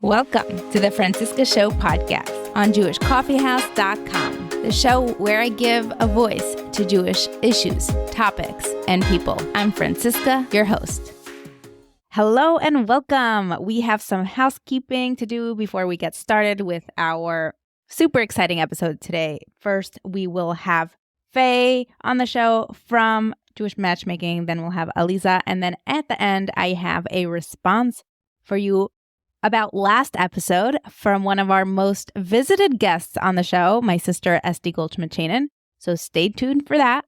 Welcome to the Francisca Show podcast on JewishCoffeehouse.com, the show where I give a voice to Jewish issues, topics, and people. I'm Francisca, your host. Hello and welcome. We have some housekeeping to do before we get started with our super exciting episode today. First, we will have Fay on the show from Jewish Matchmaking. Then we'll have Aleeza. And then at the end, I have a response for you about last episode from one of our most visited guests on the show, my sister, Esti Goldschmidt-Chainin. So stay tuned for that.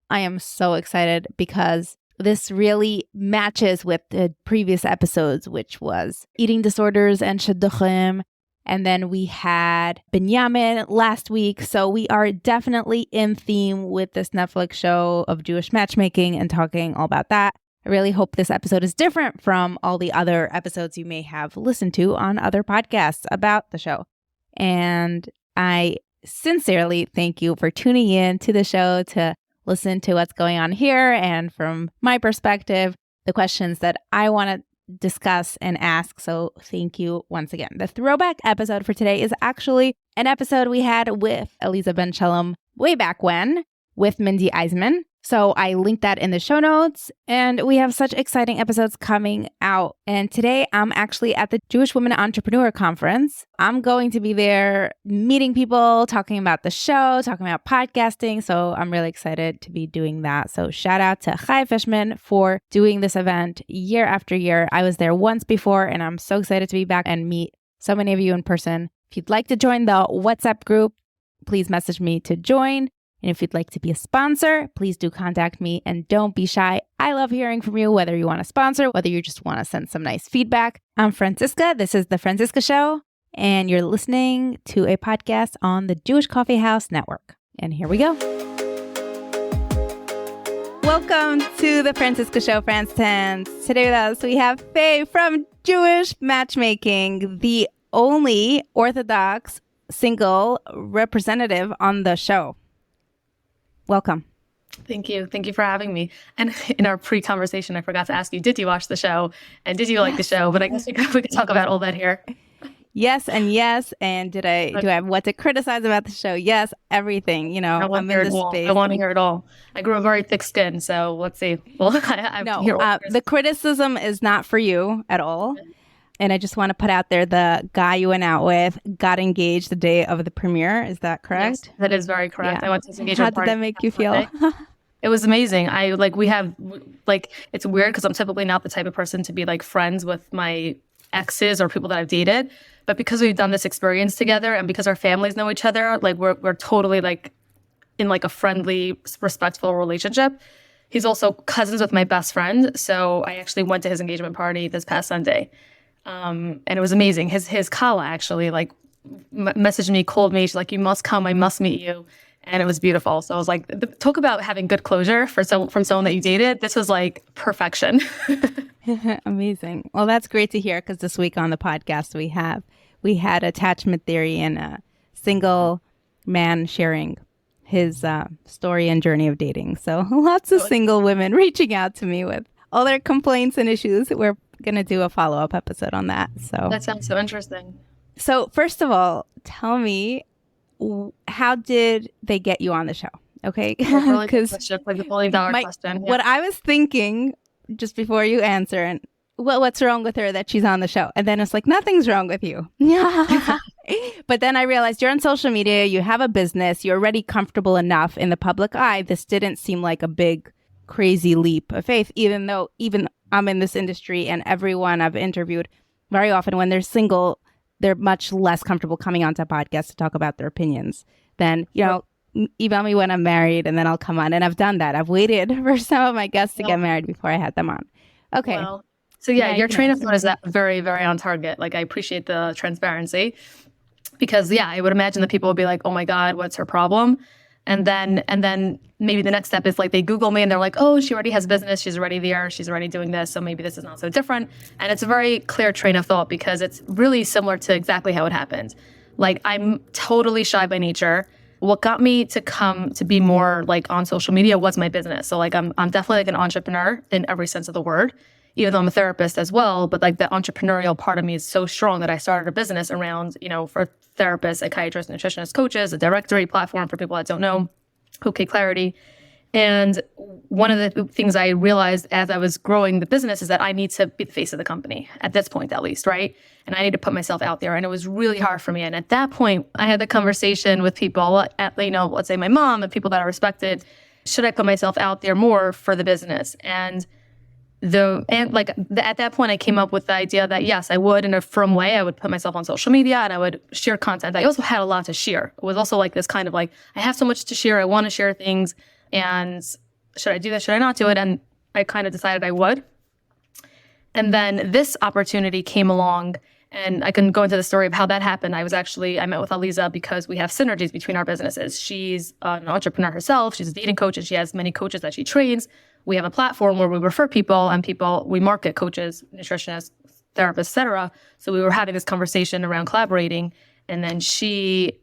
I am so excited because this really matches with the previous episodes, which was eating disorders and Shiduchim. And then we had Binyamin last week. So we are definitely in theme with this Netflix show of Jewish matchmaking and talking all about that. I really hope this episode is different from all the other episodes you may have listened to on other podcasts about the show. And I sincerely thank you for tuning in to the show to listen to what's going on here. And from my perspective, the questions that I want to discuss and ask. So thank you once again. The throwback episode for today is actually an episode we had with Aleeza ben Shalom way back when with Mindy Eisenman. So I linked that in the show notes, and we have such exciting episodes coming out. And today I'm actually at the Jewish Women Entrepreneur Conference. I'm going to be there meeting people, talking about the show, talking about podcasting. So I'm really excited to be doing that. So shout out to Chai Fishman for doing this event year after year. I was there once before, and I'm so excited to be back and meet so many of you in person. If you'd like to join the WhatsApp group, please message me to join. And if you'd like to be a sponsor, please do contact me and don't be shy. I love hearing from you, whether you want to sponsor, whether you just want to send some nice feedback. I'm Francisca. This is The Francisca Show, and you're listening to a podcast on the Jewish Coffee House Network. And here we go. Welcome to The Francisca Show, Franstans. Today with us, we have Fay from Jewish Matchmaking, the only Orthodox single representative on the show. Welcome. Thank you. Thank you for having me. And in our pre-conversation, I forgot to ask you, did you watch the show? And did you like the show? But I guess we could talk about all that here. Yes and yes. And do I have what to criticize about the show? Yes, everything. You know, I'm in this space. I want to hear it all. I grew a very thick skin, so let's see. Well, the criticism is not for you at all. And I just want to put out there, the guy you went out with got engaged the day of the premiere. Is that correct? Yes, that is very correct. Yeah. I went to his engagement party. How did that make you feel? It was amazing. It's weird because I'm typically not the type of person to be like friends with my exes or people that I've dated. But because we've done this experience together and because our families know each other, like we're totally like in like a friendly, respectful relationship. He's also cousins with my best friend. So I actually went to his engagement party this past Sunday. And it was amazing. His Kala actually like messaged me, called me. She's like, "You must come. I must meet you." And it was beautiful. So I was like, talk about having good closure from someone that you dated. This was like perfection. Amazing. Well, that's great to hear because this week on the podcast we had attachment theory and a single man sharing his story and journey of dating. So lots of single women reaching out to me with all their complaints and issues. We're going to do a follow-up episode on that. So that sounds so interesting. So first of all, tell me, how did they get you on the show? Okay. Because like the $1 million question. Yeah. What I was thinking just before you answer, and what's wrong with her that she's on the show? And then it's like, nothing's wrong with you. But then I realized you're on social media, you have a business, you're already comfortable enough in the public eye. This didn't seem like a big, crazy leap of faith, even I'm in this industry and everyone I've interviewed very often when they're single, they're much less comfortable coming onto podcasts to talk about their opinions than, email me when I'm married and then I'll come on. And I've done that. I've waited for some of my guests to get married before I had them on. Okay. Well, so yeah, your train of thought is that very, very on target. Like I appreciate the transparency because I would imagine that people would be like, "Oh my God, what's her problem?" And then maybe the next step is like they Google me and they're like, "Oh, she already has business. She's already there. She's already doing this. So maybe this is not so different." And it's a very clear train of thought because it's really similar to exactly how it happened. Like I'm totally shy by nature. What got me to come to be more like on social media was my business. So like I'm definitely like an entrepreneur in every sense of the word. even though I'm a therapist as well, but like the entrepreneurial part of me is so strong that I started a business around, for therapists, psychiatrists, nutritionists, coaches, a directory platform for people that don't know, OK Clarity. And one of the things I realized as I was growing the business is that I need to be the face of the company at this point, at least, right? And I need to put myself out there. And it was really hard for me. And at that point, I had the conversation with people at, let's say my mom and people that I respected. Should I put myself out there more for the business? And at that point, I came up with the idea that yes, I would, in a firm way, I would put myself on social media and I would share content. I also had a lot to share. It was also like this kind of like, I have so much to share. I want to share things. And should I do this? Should I not do it? And I kind of decided I would. And then this opportunity came along, and I can go into the story of how that happened. I met with Aleeza because we have synergies between our businesses. She's an entrepreneur herself. She's a dating coach, and she has many coaches that she trains. We have a platform where we refer people, and we market coaches, nutritionists, therapists, etc. So we were having this conversation around collaborating, and then she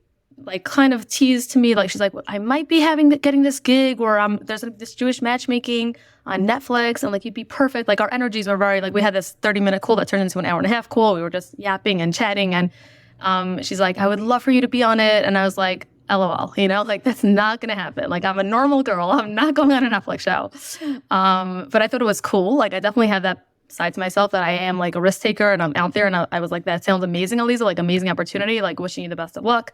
kind of teased to me, she's like, I might be getting this gig where there's this Jewish matchmaking on Netflix, and you'd be perfect. Our energies were very we had this 30-minute call that turned into an hour-and-a-half call. We were just yapping and chatting, and she's like, I would love for you to be on it. And I was like, LOL, that's not gonna happen. I'm a normal girl. I'm not going on a Netflix show. But I thought it was cool. I definitely have that side to myself that I am a risk taker, and I'm out there, and I was like, that sounds amazing, Aleeza, amazing opportunity, wishing you the best of luck.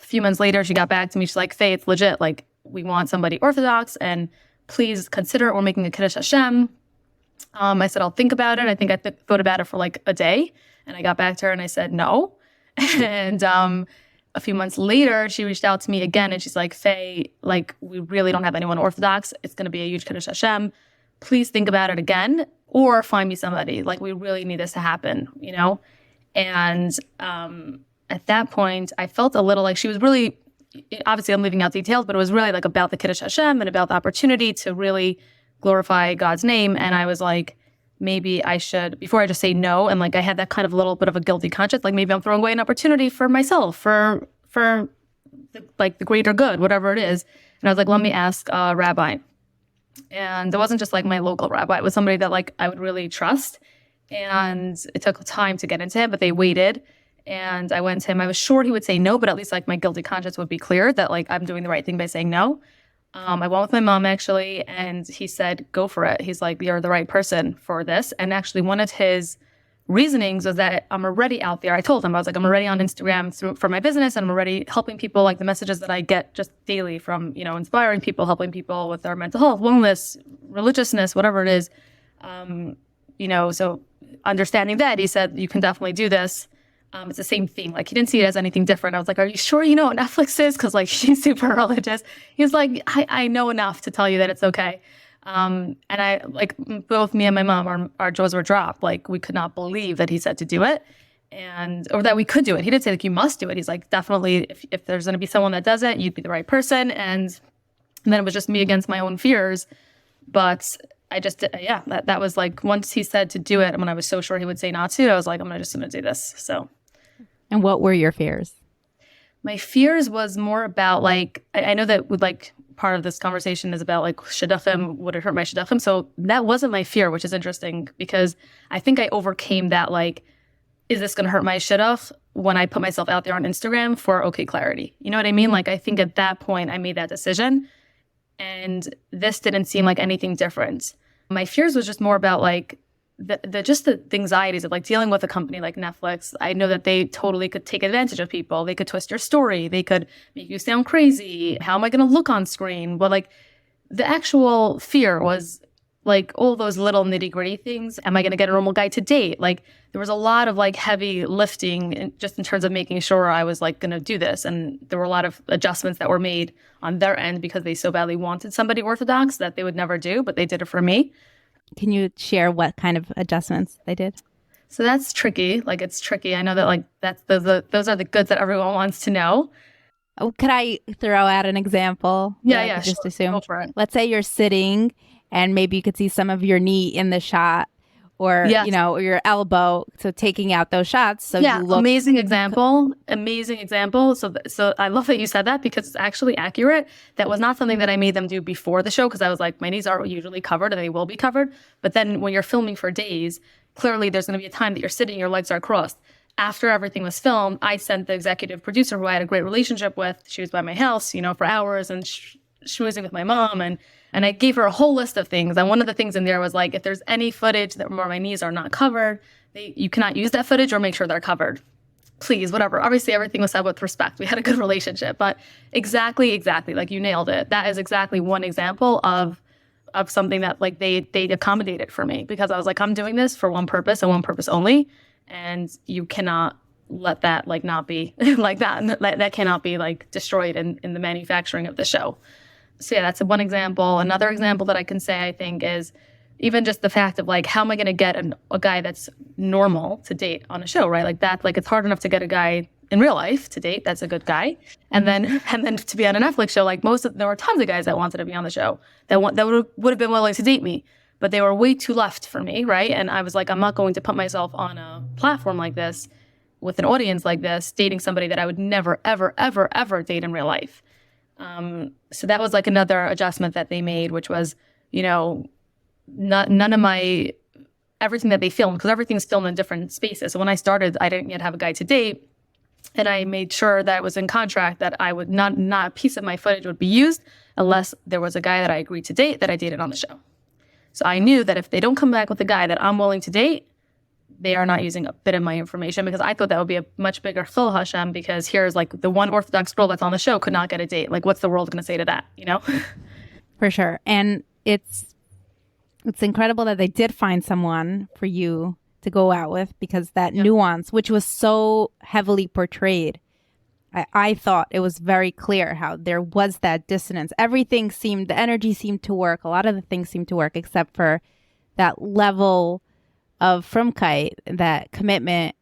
A few months later, she got back to me. She's like, Faye, it's legit. We want somebody Orthodox, and please consider it. We're making a Kiddush Hashem. I said, I'll think about it. I think I thought about it for a day, and I got back to her and I said no. And a few months later, she reached out to me again, and she's like, Faye, we really don't have anyone Orthodox. It's going to be a huge Kiddush Hashem. Please think about it again, or find me somebody. We really need this to happen, And at that point, I felt a little she was really, obviously I'm leaving out details, but it was really about the Kiddush Hashem and about the opportunity to really glorify God's name. And I was like, maybe I should, before I just say no, and I had that kind of little bit of a guilty conscience, maybe I'm throwing away an opportunity for myself, for the greater good, whatever it is. And I was like, let me ask a rabbi. And it wasn't just my local rabbi. It was somebody that I would really trust. And it took time to get into him, but they waited. And I went to him. I was sure he would say no, but at least my guilty conscience would be clear that I'm doing the right thing by saying no. I went with my mom actually, and he said, go for it. He's like, you're the right person for this. And actually one of his reasonings was that I'm already out there. I told him, I was like, I'm already on Instagram for my business, and I'm already helping people, the messages that I get just daily from, inspiring people, helping people with their mental health, wellness, religiousness, whatever it is. So understanding that, he said, you can definitely do this. It's the same thing. He didn't see it as anything different. I was like, are you sure you know what Netflix is? Because she's super religious. He was like, I know enough to tell you that it's okay. And I both me and my mom, our jaws were dropped. We could not believe that he said to do it, or that we could do it. He didn't say you must do it. He's like, definitely, if there's going to be someone that does it, you'd be the right person. And then it was just me against my own fears. But I just, that was once he said to do it, when I was so sure he would say not to, I was like, I'm just going to do this. So. And what were your fears? My fears was more about I know that with part of this conversation is about Shiduchim, would it hurt my Shiduchim? So that wasn't my fear, which is interesting because I think I overcame that is this going to hurt my Shidduch when I put myself out there on Instagram for OK Clarity? You know what I mean? I think at that point I made that decision, and this didn't seem like anything different. My fears was just more about the anxieties of dealing with a company like Netflix. I know that they totally could take advantage of people. They could twist your story. They could make you sound crazy. How am I going to look on screen? But the actual fear was all those little nitty gritty things. Am I going to get a normal guy to date? There was a lot of heavy lifting just in terms of making sure I was going to do this. And there were a lot of adjustments that were made on their end because they so badly wanted somebody Orthodox that they would never do, but they did it for me. Can you share what kind of adjustments they did? So that's tricky. It's tricky. I know that those are the goods that everyone wants to know. Oh, could I throw out an example? Yeah, just sure. assume. Go for it. Let's say you're sitting and maybe you could see some of your knee in the shot, or, Yes. you know, or your elbow. So taking out those shots. So Yeah, you look. amazing example. Amazing example. So I love that you said that because it's actually accurate. That was not something that I made them do before the show because I was like, my knees are usually covered and they will be covered. But then when you're filming for days, clearly there's going to be a time that you're sitting, your legs are crossed. After everything was filmed, I sent the executive producer who I had a great relationship with. She was by my house, you know, for hours and schmoozing with my mom. And I gave her a whole list of things. And one of the things in there was like, if there's any footage that where my knees are not covered, you cannot use that footage or make sure they're covered. Please, whatever. Obviously, everything was said with respect. We had a good relationship. But exactly. Like you nailed it. That is exactly one example of something that like they accommodated for me because I was like, I'm doing this for one purpose and one purpose only. And you cannot let that like not be like that. That cannot be like destroyed in the manufacturing of the show. So yeah, that's one example. Another example that I can say, I think, is even just the fact of like, how am I going to get a guy that's normal to date on a show, right? Like that, like it's hard enough to get a guy in real life to date that's a good guy, and then to be on a Netflix show. Like there were tons of guys that wanted to be on the show that would have been willing to date me, but they were way too left for me, right? And I was like, I'm not going to put myself on a platform like this with an audience like this, dating somebody that I would never, ever, ever, ever date in real life. So that was like another adjustment that they made, which was, you know, none of my, everything that they filmed, because everything's filmed in different spaces. So when I started, I didn't yet have a guy to date. And I made sure that it was in contract that I would not a piece of my footage would be used unless there was a guy that I agreed to date that I dated on the show. So I knew that if they don't come back with a guy that I'm willing to date, they are not using a bit of my information, because I thought that would be a much bigger Chil Hashem, because here's like the one Orthodox girl that's on the show could not get a date. Like, what's the world going to say to that, you know? For sure. And it's incredible that they did find someone for you to go out with, because that nuance, which was so heavily portrayed, I thought it was very clear how there was that dissonance. Everything seemed, the energy seemed to work. A lot of the things seemed to work, except for that level of frumkeit, that commitment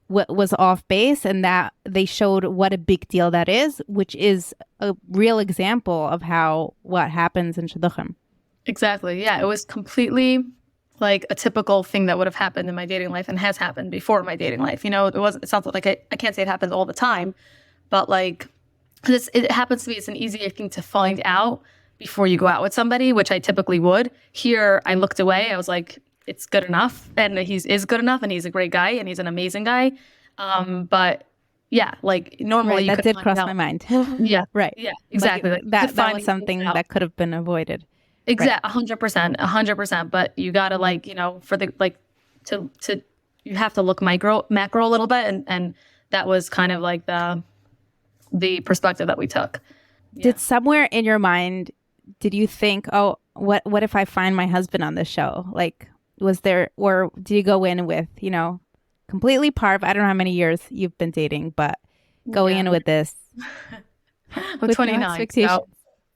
was off base, and that they showed what a big deal that is, which is a real example of what happens in Shiduchim. Exactly. Yeah, it was completely like a typical thing that would have happened in my dating life and has happened before my dating life. You know, it sounds like I can't say it happens all the time, but like it happens to me. It's an easier thing to find out before you go out with somebody, which I typically would. Here, I looked away. I was like, it's good enough, and he is good enough, and he's a great guy, and he's an amazing guy. But yeah, like normally that did cross my mind. Yeah, right. Yeah, exactly. Like, that was something that could have been avoided. Exactly, 100%. But you gotta like, you know, for the like to you have to look macro a little bit, and that was kind of like the perspective that we took. Yeah. Did somewhere in your mind, did you think, oh, what if I find my husband on this show? Like, was there, or did you go in with, you know, completely parv? I don't know how many years you've been dating, but going in with this. I'm 29.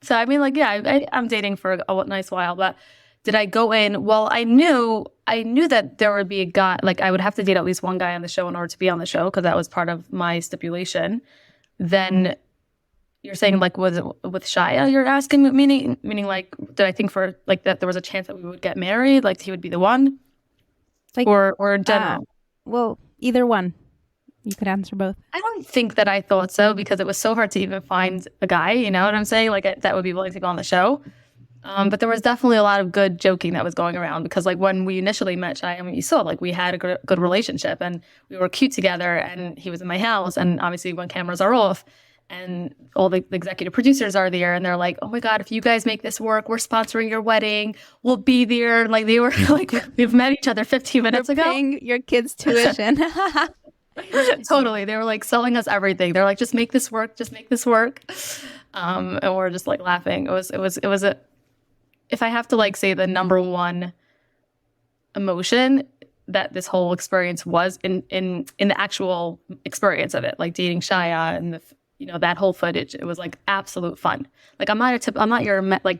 So I mean, like, yeah, I'm dating for a nice while, but did I go in? Well, I knew that there would be a guy, like I would have to date at least one guy on the show in order to be on the show, because that was part of my stipulation. Then you're saying, like, was it with Shia? You're asking, meaning like, did I think for like that there was a chance that we would get married, like he would be the one, like, or in general? Well, either one. You could answer both. I don't think that I thought so, because it was so hard to even find a guy, you know what I'm saying? Like that would be willing to go on the show. But there was definitely a lot of good joking that was going around, because like when we initially met Shai, I mean, you saw like we had a good relationship and we were cute together, and he was in my house, and obviously when cameras are off and all the executive producers are there, and they're like, oh my God, if you guys make this work, we're sponsoring your wedding. We'll be there. And like they were like, we've met each other 15 minutes ago. Paying your kids' tuition. Totally. They were like selling us everything. They're like, just make this work. And we're just like laughing. It was if I have to like say the number one emotion that this whole experience was in the actual experience of it, like dating Shia and that whole footage, it was like absolute fun. Like I'm not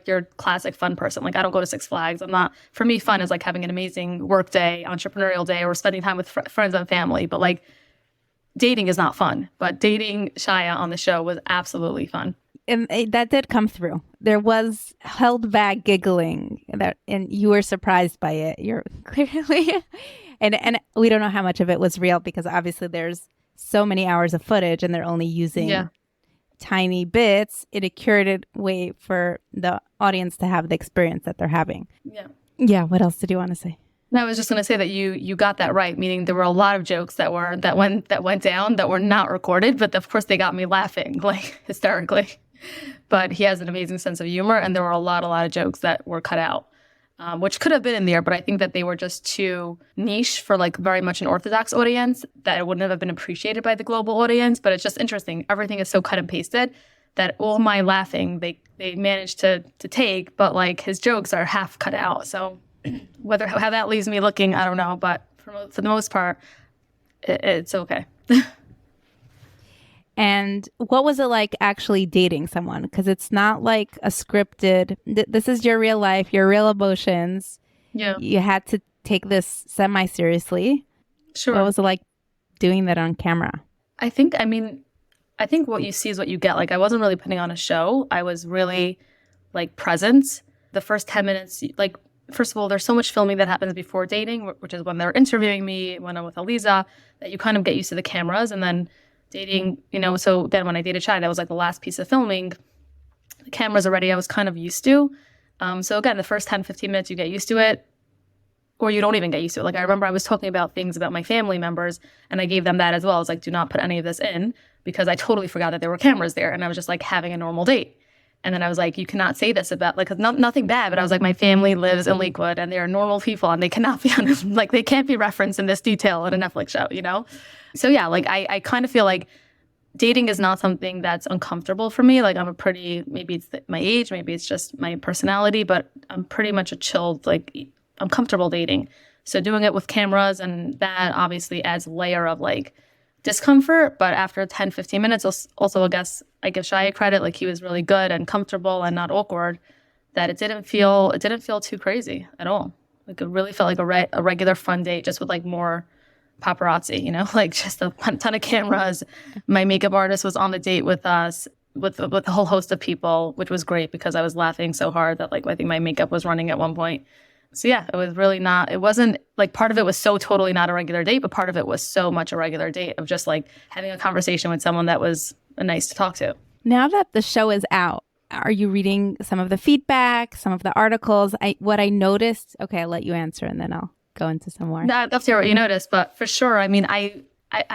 your classic fun person. Like I don't go to Six Flags. For me, fun is like having an amazing work day, entrepreneurial day, or spending time with friends and family. But like, dating is not fun, but dating Shia on the show was absolutely fun. that did come through. There was held back giggling and you were surprised by it. You're clearly, and we don't know how much of it was real because obviously there's so many hours of footage and they're only using tiny bits in a curated way for the audience to have the experience that they're having. Yeah. What else did you want to say? No, I was just going to say that you got that right, meaning there were a lot of jokes that went down that were not recorded, but of course they got me laughing like hysterically. But he has an amazing sense of humor, and there were a lot of jokes that were cut out, which could have been in there, but I think that they were just too niche for like very much an Orthodox audience that it wouldn't have been appreciated by the global audience. But it's just interesting. Everything is so cut and pasted that all my laughing they managed to take, but like his jokes are half cut out. So how that leaves me looking, I don't know. But for the most part, it's okay. And what was it like actually dating someone? Because it's not like a scripted, this is your real life, your real emotions. Yeah. You had to take this semi-seriously. Sure. What was it like doing that on camera? I think what you see is what you get. Like, I wasn't really putting on a show. I was really like present. The first 10 minutes, like, first of all, there's so much filming that happens before dating, which is when they're interviewing me, when I'm with Aleeza, that you kind of get used to the cameras. And then dating, so then when I dated Shai, that was like the last piece of filming. The cameras already I was kind of used to. So again, the first 10, 15 minutes, you get used to it, or you don't even get used to it. Like, I remember I was talking about things about my family members, and I gave them that as well. I was like, do not put any of this in, because I totally forgot that there were cameras there. And I was just like having a normal date. And then I was like, you cannot say this about, like, nothing bad, but I was like, my family lives in Lakewood and they're normal people and they cannot be like, they can't be referenced in this detail in a Netflix show, So yeah, like I kind of feel like dating is not something that's uncomfortable for me. Like, maybe it's my age, maybe it's just my personality, but I'm pretty much a chilled, like, I'm comfortable dating. So doing it with cameras, and that obviously adds a layer of like discomfort. But after 10, 15 minutes, also I give Shai credit, like he was really good and comfortable and not awkward, that it didn't feel too crazy at all. Like, it really felt like a regular fun date, just with like more paparazzi, like just a ton of cameras. My makeup artist was on the date with us, with a whole host of people, which was great because I was laughing so hard that like I think my makeup was running at one point. So yeah, it wasn't like, part of it was so totally not a regular date, but part of it was so much a regular date of just like having a conversation with someone that was nice to talk to. Now that the show is out, are you reading some of the feedback, some of the articles? What I noticed, okay, I'll let you answer and then I'll go into some more. No, I'd love to hear what you noticed, but for sure, I mean, I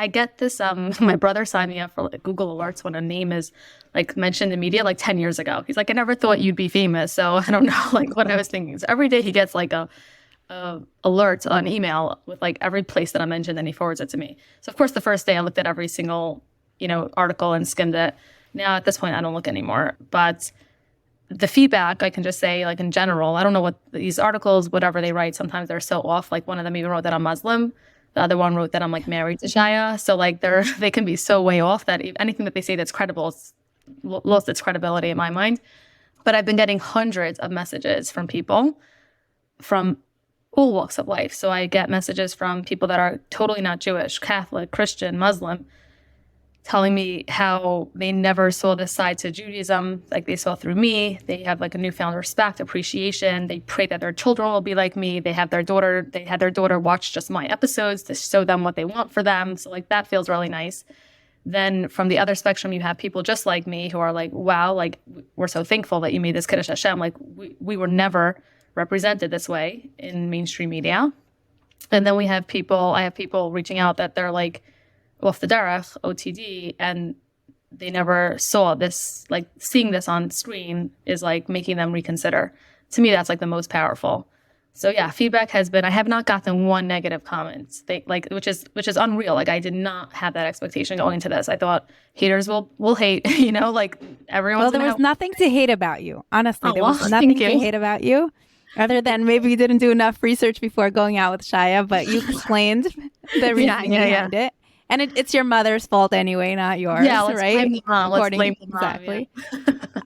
get this, my brother signed me up for like Google Alerts when a name is like mentioned in media like 10 years ago. He's like, I never thought you'd be famous. So I don't know like what I was thinking. So every day he gets like a alert on email with like every place that I mentioned, and he forwards it to me. So of course the first day I looked at every single, article and skimmed it. Now at this point I don't look anymore. But the feedback, I can just say, like, in general, I don't know what these articles, whatever they write, sometimes they're so off. Like, one of them even wrote that I'm Muslim. The other one wrote that I'm like married to Shia. So like they can be so way off that anything that they say that's credible, it's lost its credibility in my mind. But I've been getting hundreds of messages from people from all walks of life. So I get messages from people that are totally not Jewish, Catholic, Christian, Muslim, telling me how they never saw this side to Judaism like they saw through me. They have like a newfound respect, appreciation. They pray that their children will be like me. They had their daughter watch just my episodes to show them what they want for them. So like that feels really nice. Then from the other spectrum, you have people just like me who are like, wow, like we're so thankful that you made this Kiddush Hashem. Like we were never represented this way in mainstream media. And then I have people reaching out that they're like, off the derech, OTD, and they never saw this, like seeing this on screen is like making them reconsider. To me, that's like the most powerful. So yeah, feedback has been, I have not gotten one negative comment, which is unreal. Like I did not have that expectation going into this. I thought haters will hate, like everyone. Well, there was nothing to hate about you. Honestly, there was nothing to hate about you. Other than maybe you didn't do enough research before going out with Shia, but you explained the reasoning behind it. And it's your mother's fault anyway, not yours, right? Blame the mom. Let's blame the mom. Exactly. Yeah.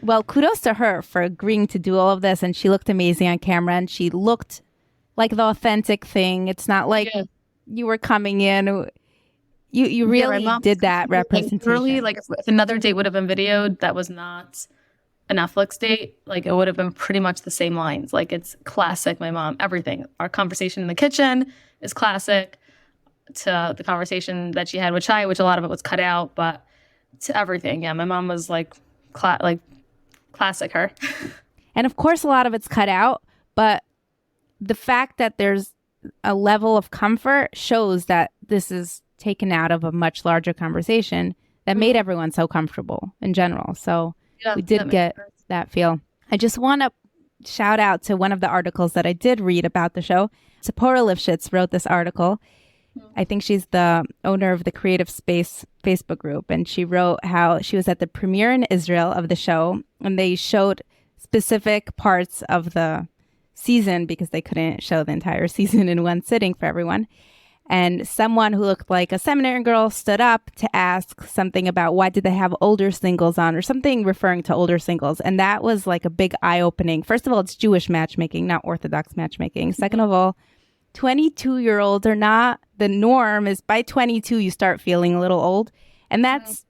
Well, kudos to her for agreeing to do all of this. And she looked amazing on camera. And she looked like the authentic thing. It's not like you were coming in. You Yeah, my really mom did that representation. Really, like if another date would have been videoed that was not a Netflix date, like it would have been pretty much the same lines. Like it's classic, my mom, everything. Our conversation in the kitchen is classic to the conversation that she had with Shai, which a lot of it was cut out, but to everything. Yeah, my mom was like classic her. And of course, a lot of it's cut out, but the fact that there's a level of comfort shows that this is taken out of a much larger conversation that made everyone so comfortable in general. So we did get that feel. I just want to shout out to one of the articles that I did read about the show. Tzipora Lifchitz wrote this article. I think she's the owner of the Creative Space Facebook group. And she wrote how she was at the premiere in Israel of the show. And they showed specific parts of the season because they couldn't show the entire season in one sitting for everyone. And someone who looked like a seminary girl stood up to ask something about why did they have older singles on or something referring to older singles. And that was like a big eye-opening. First of all, it's Jewish matchmaking, not Orthodox matchmaking. Second of all, 22-year-olds are not, the norm is by 22, you start feeling a little old. And that's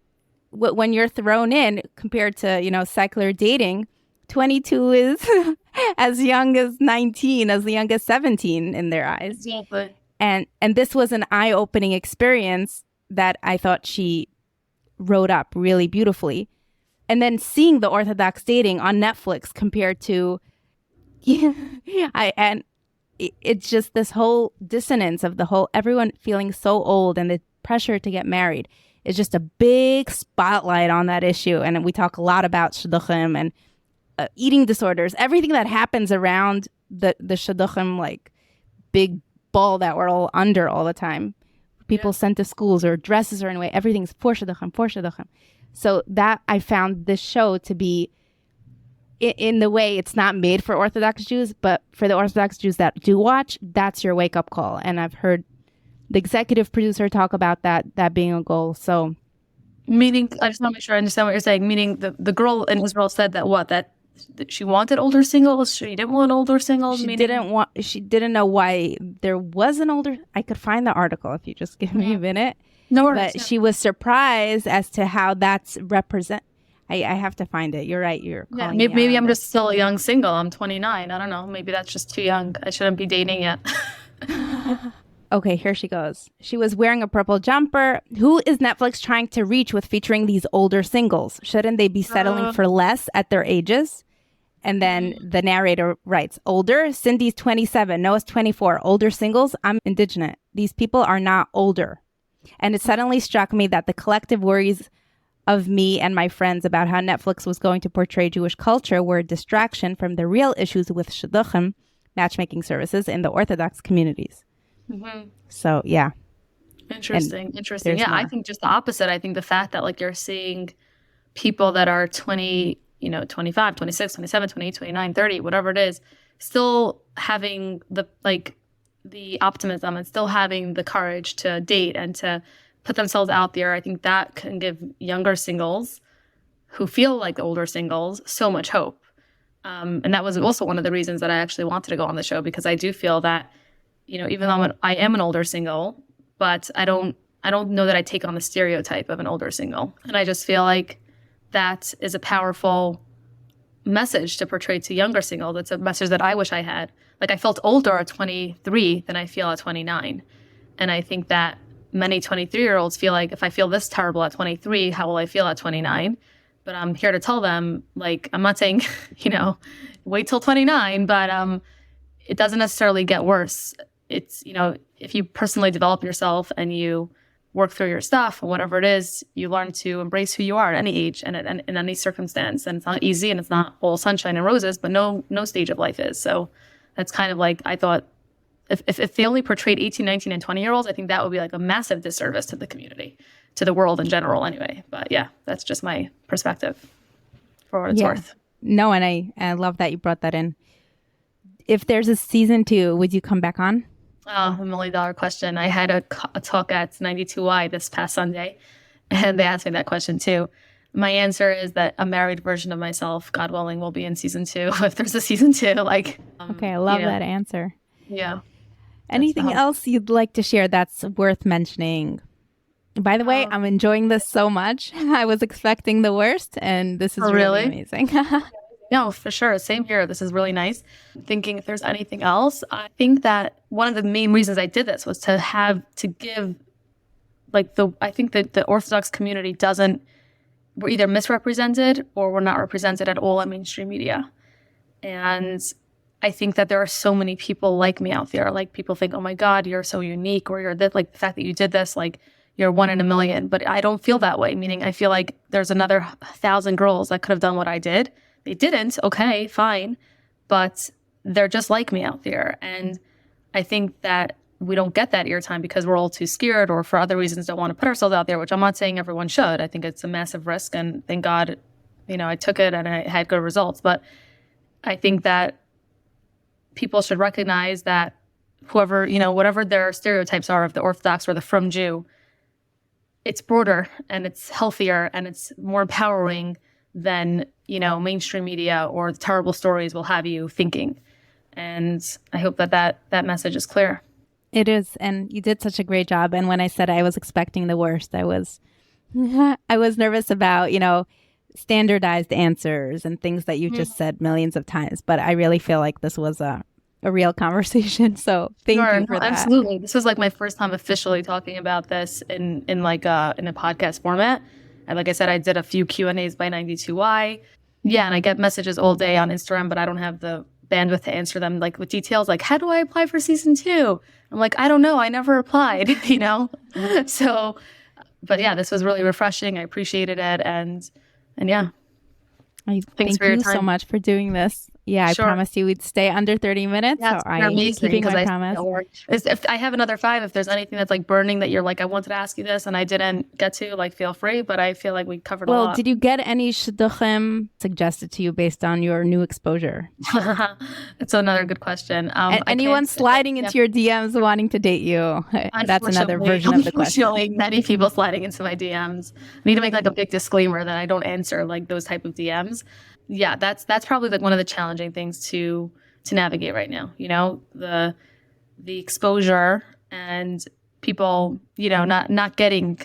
when you're thrown in compared to, secular dating, 22 is as young as 19, as young as 17 in their eyes. Exactly. And this was an eye-opening experience that I thought she wrote up really beautifully. And then seeing the Orthodox dating on Netflix compared to, it's just this whole dissonance of the whole, everyone feeling so old and the pressure to get married is just a big spotlight on that issue. And we talk a lot about Shiduchim and eating disorders, everything that happens around the Shiduchim, like big ball that we're all under all the time. People sent to schools or dresses or anyway, everything's for Shiduchim. So that I found this show to be in the way it's not made for Orthodox Jews, but for the Orthodox Jews that do watch, that's your wake up call. And I've heard the executive producer talk about that being a goal. So meaning, I just want to make sure I understand what you're saying. Meaning the girl in Israel said that she wanted older singles. She didn't want older singles. She didn't know why there was an older. I could find the article if you just give me a minute. No worries. But she was surprised as to how that's represent. I have to find it. You're right. You're calling me maybe I'm just still a young single. I'm 29. I don't know. Maybe that's just too young. I shouldn't be dating yet. Okay, here she goes. She was wearing a purple jumper. Who is Netflix trying to reach with featuring these older singles? Shouldn't they be settling for less at their ages? And then the narrator writes, older, Cindy's 27, Noah's 24. Older singles, I'm indigenous. These people are not older. And it suddenly struck me that the collective worries of me and my friends about how Netflix was going to portray Jewish culture were a distraction from the real issues with Shiduchim, matchmaking services, in the Orthodox communities. Mm-hmm. So, yeah. Interesting. Yeah, more. I think just the opposite. I think the fact that like you're seeing people that are 20, 25, 26, 27, 28, 29, 30, whatever it is, still having the optimism and still having the courage to date and to put themselves out there. I think that can give younger singles who feel like the older singles so much hope. And that was also one of the reasons that I actually wanted to go on the show, because I do feel that, even though I am an older single, but I don't know that I take on the stereotype of an older single. And I just feel like that is a powerful message to portray to younger singles. It's a message that I wish I had. Like I felt older at 23 than I feel at 29. And I think that many 23-year-olds feel like if I feel this terrible at 23, how will I feel at 29? But I'm here to tell them, like, I'm not saying, wait till 29, but it doesn't necessarily get worse. It's, if you personally develop yourself and you work through your stuff or whatever it is, you learn to embrace who you are at any age and in any circumstance. And it's not easy and it's not all sunshine and roses, but no stage of life is. So that's kind of like, I thought, if they only portrayed 18, 19, and 20-year-olds, I think that would be like a massive disservice to the community, to the world in general anyway. But yeah, that's just my perspective for what it's worth. No, and I love that you brought that in. If there's a season 2, would you come back on? Oh, $1 million question. I had a talk at 92Y this past Sunday, and they asked me that question too. My answer is that a married version of myself, God willing, will be in season 2 if there's a season 2. Okay, I love that answer. Yeah. Anything else you'd like to share that's worth mentioning? By the way, I'm enjoying this so much. I was expecting the worst, and this is really amazing. No, for sure. Same here. This is really nice. Thinking if there's anything else, I think that one of the main reasons I did this was to give, like, I think that the Orthodox community we're either misrepresented or we're not represented at all in mainstream media. And I think that there are so many people like me out there. Like, people think, oh my God, you're so unique, or you're like, the fact that you did this, like, you're one in a million. But I don't feel that way, meaning I feel like there's another 1,000 girls that could have done what I did. They didn't. Okay, fine. But they're just like me out there. And I think that we don't get that airtime because we're all too scared, or for other reasons don't want to put ourselves out there, which I'm not saying everyone should. I think it's a massive risk, and thank God, I took it and I had good results. But I think that people should recognize that whoever, whatever their stereotypes are of the Orthodox or the frum Jew, it's broader and it's healthier and it's more empowering than, mainstream media or the terrible stories will have you thinking. And I hope that message is clear. It is. And you did such a great job. And when I said I was expecting the worst, I was nervous about, standardized answers and things that you just said millions of times. But I really feel like this was a real conversation. So thank you for that. Absolutely. This was like my first time officially talking about this in a podcast format. And like I said, I did a few Q&As by 92Y. Yeah, and I get messages all day on Instagram, but I don't have the bandwidth to answer them, like, with details, like, how do I apply for season 2? I'm like, I don't know. I never applied, So, but yeah, this was really refreshing. I appreciated it. And yeah. Thank you so much for doing this. Yeah, I promised you we'd stay under 30 minutes. Yeah, so I'm keeping my promise. If I have another 5, if there's anything that's like burning that you're like, I wanted to ask you this and I didn't get to, like, feel free. But I feel like we covered a lot. Well, did you get any Shiduchim suggested to you based on your new exposure? That's another good question. Anyone sliding into your DMs wanting to date you? That's another version of the question. Unfortunately, many people sliding into my DMs. I need to make like a big disclaimer that I don't answer like those type of DMs. Yeah, that's probably like one of the challenging things to navigate right now. The exposure and people, not getting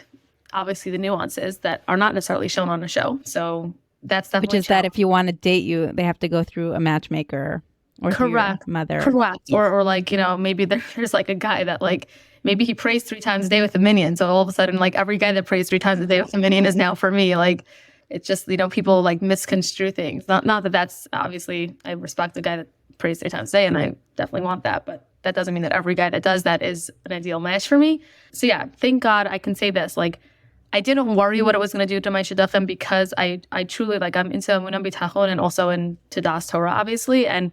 obviously the nuances that are not necessarily shown on a show. So that's definitely which is that if you want to date you, they have to go through a matchmaker or through your mother. Correct. Or like, maybe there's like a guy that like maybe he prays 3 times a day with a minion. So all of a sudden, like, every guy that prays 3 times a day with a minion is now for me. Like, it's just, people like misconstrue things. Not that that's obviously, I respect the guy that prays 3 times a day and I definitely want that, but that doesn't mean that every guy that does that is an ideal match for me. So yeah, thank God I can say this. Like, I didn't worry what it was going to do to my Shiduchim because I truly, like, I'm into Emunah B'Tachon and also into Das Torah, obviously. And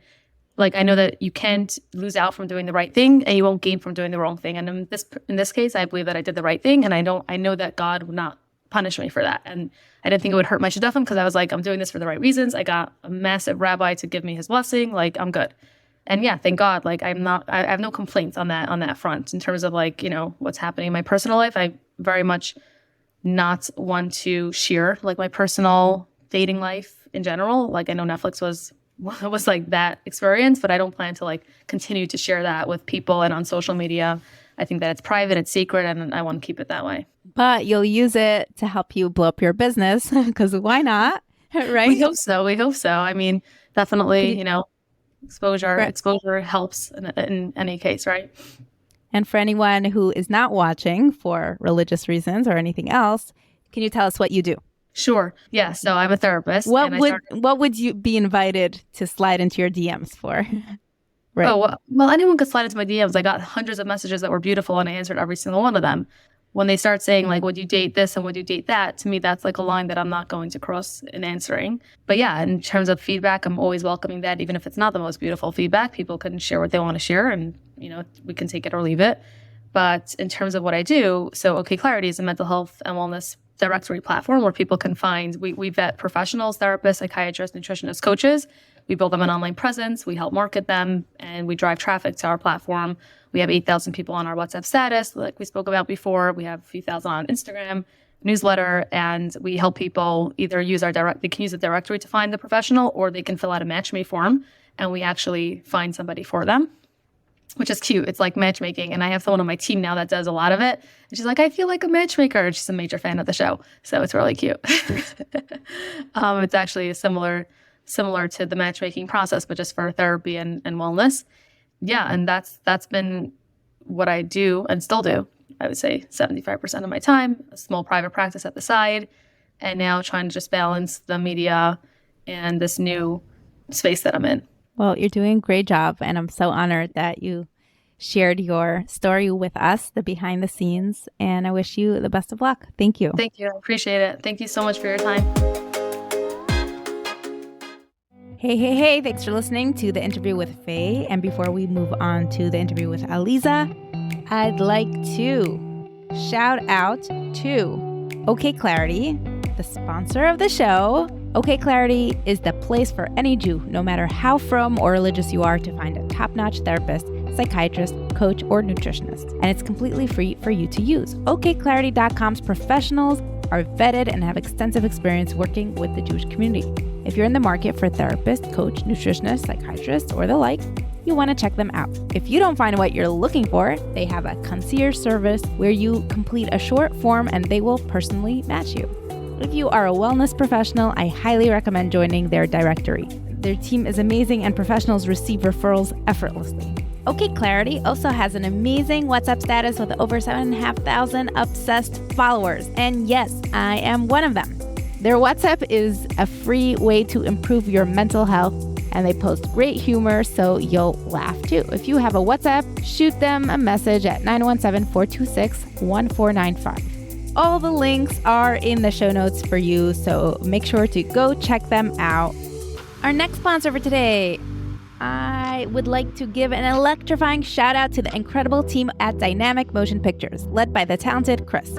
like, I know that you can't lose out from doing the right thing and you won't gain from doing the wrong thing. And in this case, I believe that I did the right thing. And I know that God would not punish me for that. And I didn't think it would hurt my Shiduchim because I was like, I'm doing this for the right reasons. I got a massive rabbi to give me his blessing. Like, I'm good. And yeah, thank God. Like, I have no complaints on that front in terms of like, what's happening in my personal life. I very much not want to share like my personal dating life in general. Like, I know Netflix was like that experience, but I don't plan to like continue to share that with people and on social media. I think that it's private, it's secret, and I want to keep it that way. But you'll use it to help you blow up your business because why not? Right? We hope so. I mean, definitely, exposure helps in any case, right? And for anyone who is not watching for religious reasons or anything else, can you tell us what you do? Sure. Yeah. So I'm a therapist. What would you be invited to slide into your DMs for? Right. Oh, well, anyone could slide into my DMs. I got hundreds of messages that were beautiful and I answered every single one of them. When they start saying like, would you date this and would you date that? To me, that's like a line that I'm not going to cross in answering. But yeah, in terms of feedback, I'm always welcoming that. Even if it's not the most beautiful feedback, people can share what they want to share and, we can take it or leave it. But in terms of what I do, so OK Clarity is a mental health and wellness directory platform where people can find, we vet professionals, therapists, psychiatrists, nutritionists, coaches. We build them an online presence, we help market them, and we drive traffic to our platform. We have 8,000 people on our WhatsApp status, like we spoke about before. We have a few thousand on Instagram, newsletter, and we help people either use they can use the directory to find the professional, or they can fill out a Match Me form, and we actually find somebody for them. which is cute. It's like matchmaking. And I have someone on my team now that does a lot of it. And she's like, I feel like a matchmaker. And she's a major fan of the show. So it's really cute. It's actually similar to the matchmaking process, but just for therapy and wellness. Yeah. And that's been what I do and still do. I would say 75% of my time, a small private practice at the side, and now trying to just balance the media and this new space that I'm in. Well, you're doing a great job, and I'm so honored that you shared your story with us, the behind the scenes, and I wish you the best of luck. Thank you. Thank you. I appreciate it. Thank you so much for your time. Hey, thanks for listening to the interview with Fay. And before we move on to the interview with Aleeza, I'd like to shout out to OK Clarity, the sponsor of the show. OK Clarity is the place for any Jew, no matter how frum or religious you are, to find a top-notch therapist, psychiatrist, coach, or nutritionist. And it's completely free for you to use. OKClarity.com's professionals are vetted and have extensive experience working with the Jewish community. If you're in the market for a therapist, coach, nutritionist, psychiatrist, or the like, you want to check them out. If you don't find what you're looking for, they have a concierge service where you complete a short form and they will personally match you. If you are a wellness professional, I highly recommend joining their directory. Their team is amazing and professionals receive referrals effortlessly. OK Clarity also has an amazing WhatsApp status with over 7,500 obsessed followers. And yes, I am one of them. Their WhatsApp is a free way to improve your mental health, and they post great humor so you'll laugh too. If you have a WhatsApp, shoot them a message at 917-426-1495. All the links are in the show notes for you, so make sure to go check them out. Our next sponsor for today, I would like to give an electrifying shout out to the incredible team at Dynamic Motion Pictures, led by the talented Chris.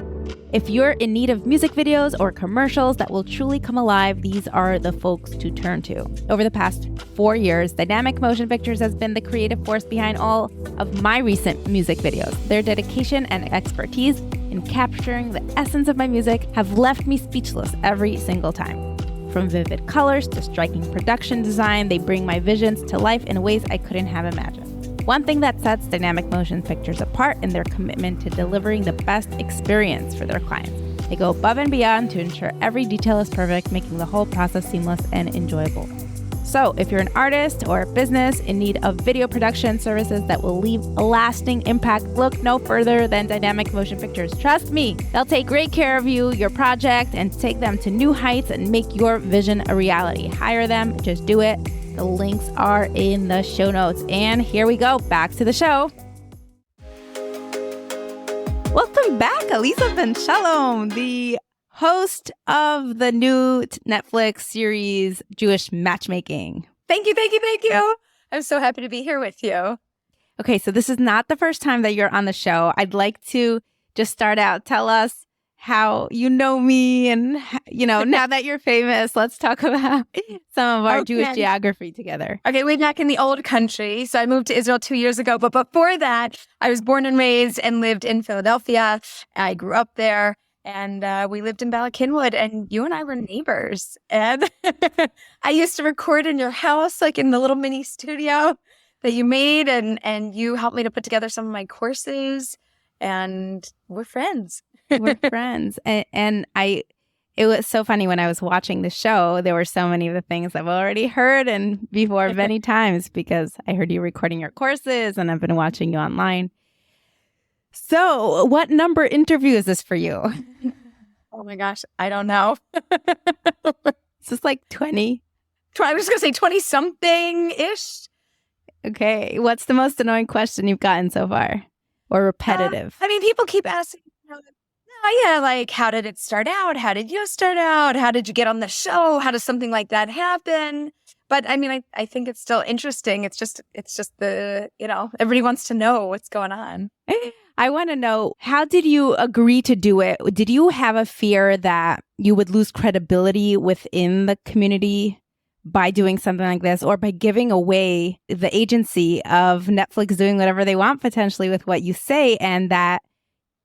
If you're in need of music videos or commercials that will truly come alive, these are the folks to turn to. Over the past 4 years, Dynamic Motion Pictures has been the creative force behind all of my recent music videos. Their dedication and expertise in capturing the essence of my music have left me speechless every single time. From vivid colors to striking production design, they bring my visions to life in ways I couldn't have imagined. One thing that sets Dynamic Motion Pictures apart is their commitment to delivering the best experience for their clients. They go above and beyond to ensure every detail is perfect, making the whole process seamless and enjoyable. So if you're an artist or a business in need of video production services that will leave a lasting impact, look no further than Dynamic Motion Pictures. Trust me, they'll take great care of you, your project, and take them to new heights and make your vision a reality. Hire them, just do it. The links are in the show notes. And here we go, back to the show. Welcome back, Aleeza Ben Shalom, the host of the new Netflix series, Jewish Matchmaking. Thank you. I'm so happy to be here with you. Okay, so this is not the first time that you're on the show. I'd like to just start out, tell us how you know me and, now that you're famous, let's talk about some of our Jewish geography together. Okay, way back in the old country. So I moved to Israel 2 years ago. But before that, I was born and raised and lived in Philadelphia. I grew up there. And we lived in Bala Cynwyd, and you and I were neighbors. And I used to record in your house, like in the little mini studio that you made, and you helped me to put together some of my courses, and we're friends. We're friends. And it was so funny when I was watching the show, there were so many of the things I've already heard and before many times, because I heard you recording your courses and I've been watching you online. So what number interview is this for you? Oh my gosh, I don't know. Is this like 20? I was going to say 20-something-ish. Okay. What's the most annoying question you've gotten so far? Or repetitive? People keep asking, like, how did it start out? How did you start out? How did you get on the show? How does something like that happen? But I think it's still interesting. It's just the, everybody wants to know what's going on. I want to know, how did you agree to do it? Did you have a fear that you would lose credibility within the community by doing something like this, or by giving away the agency of Netflix doing whatever they want potentially with what you say, and that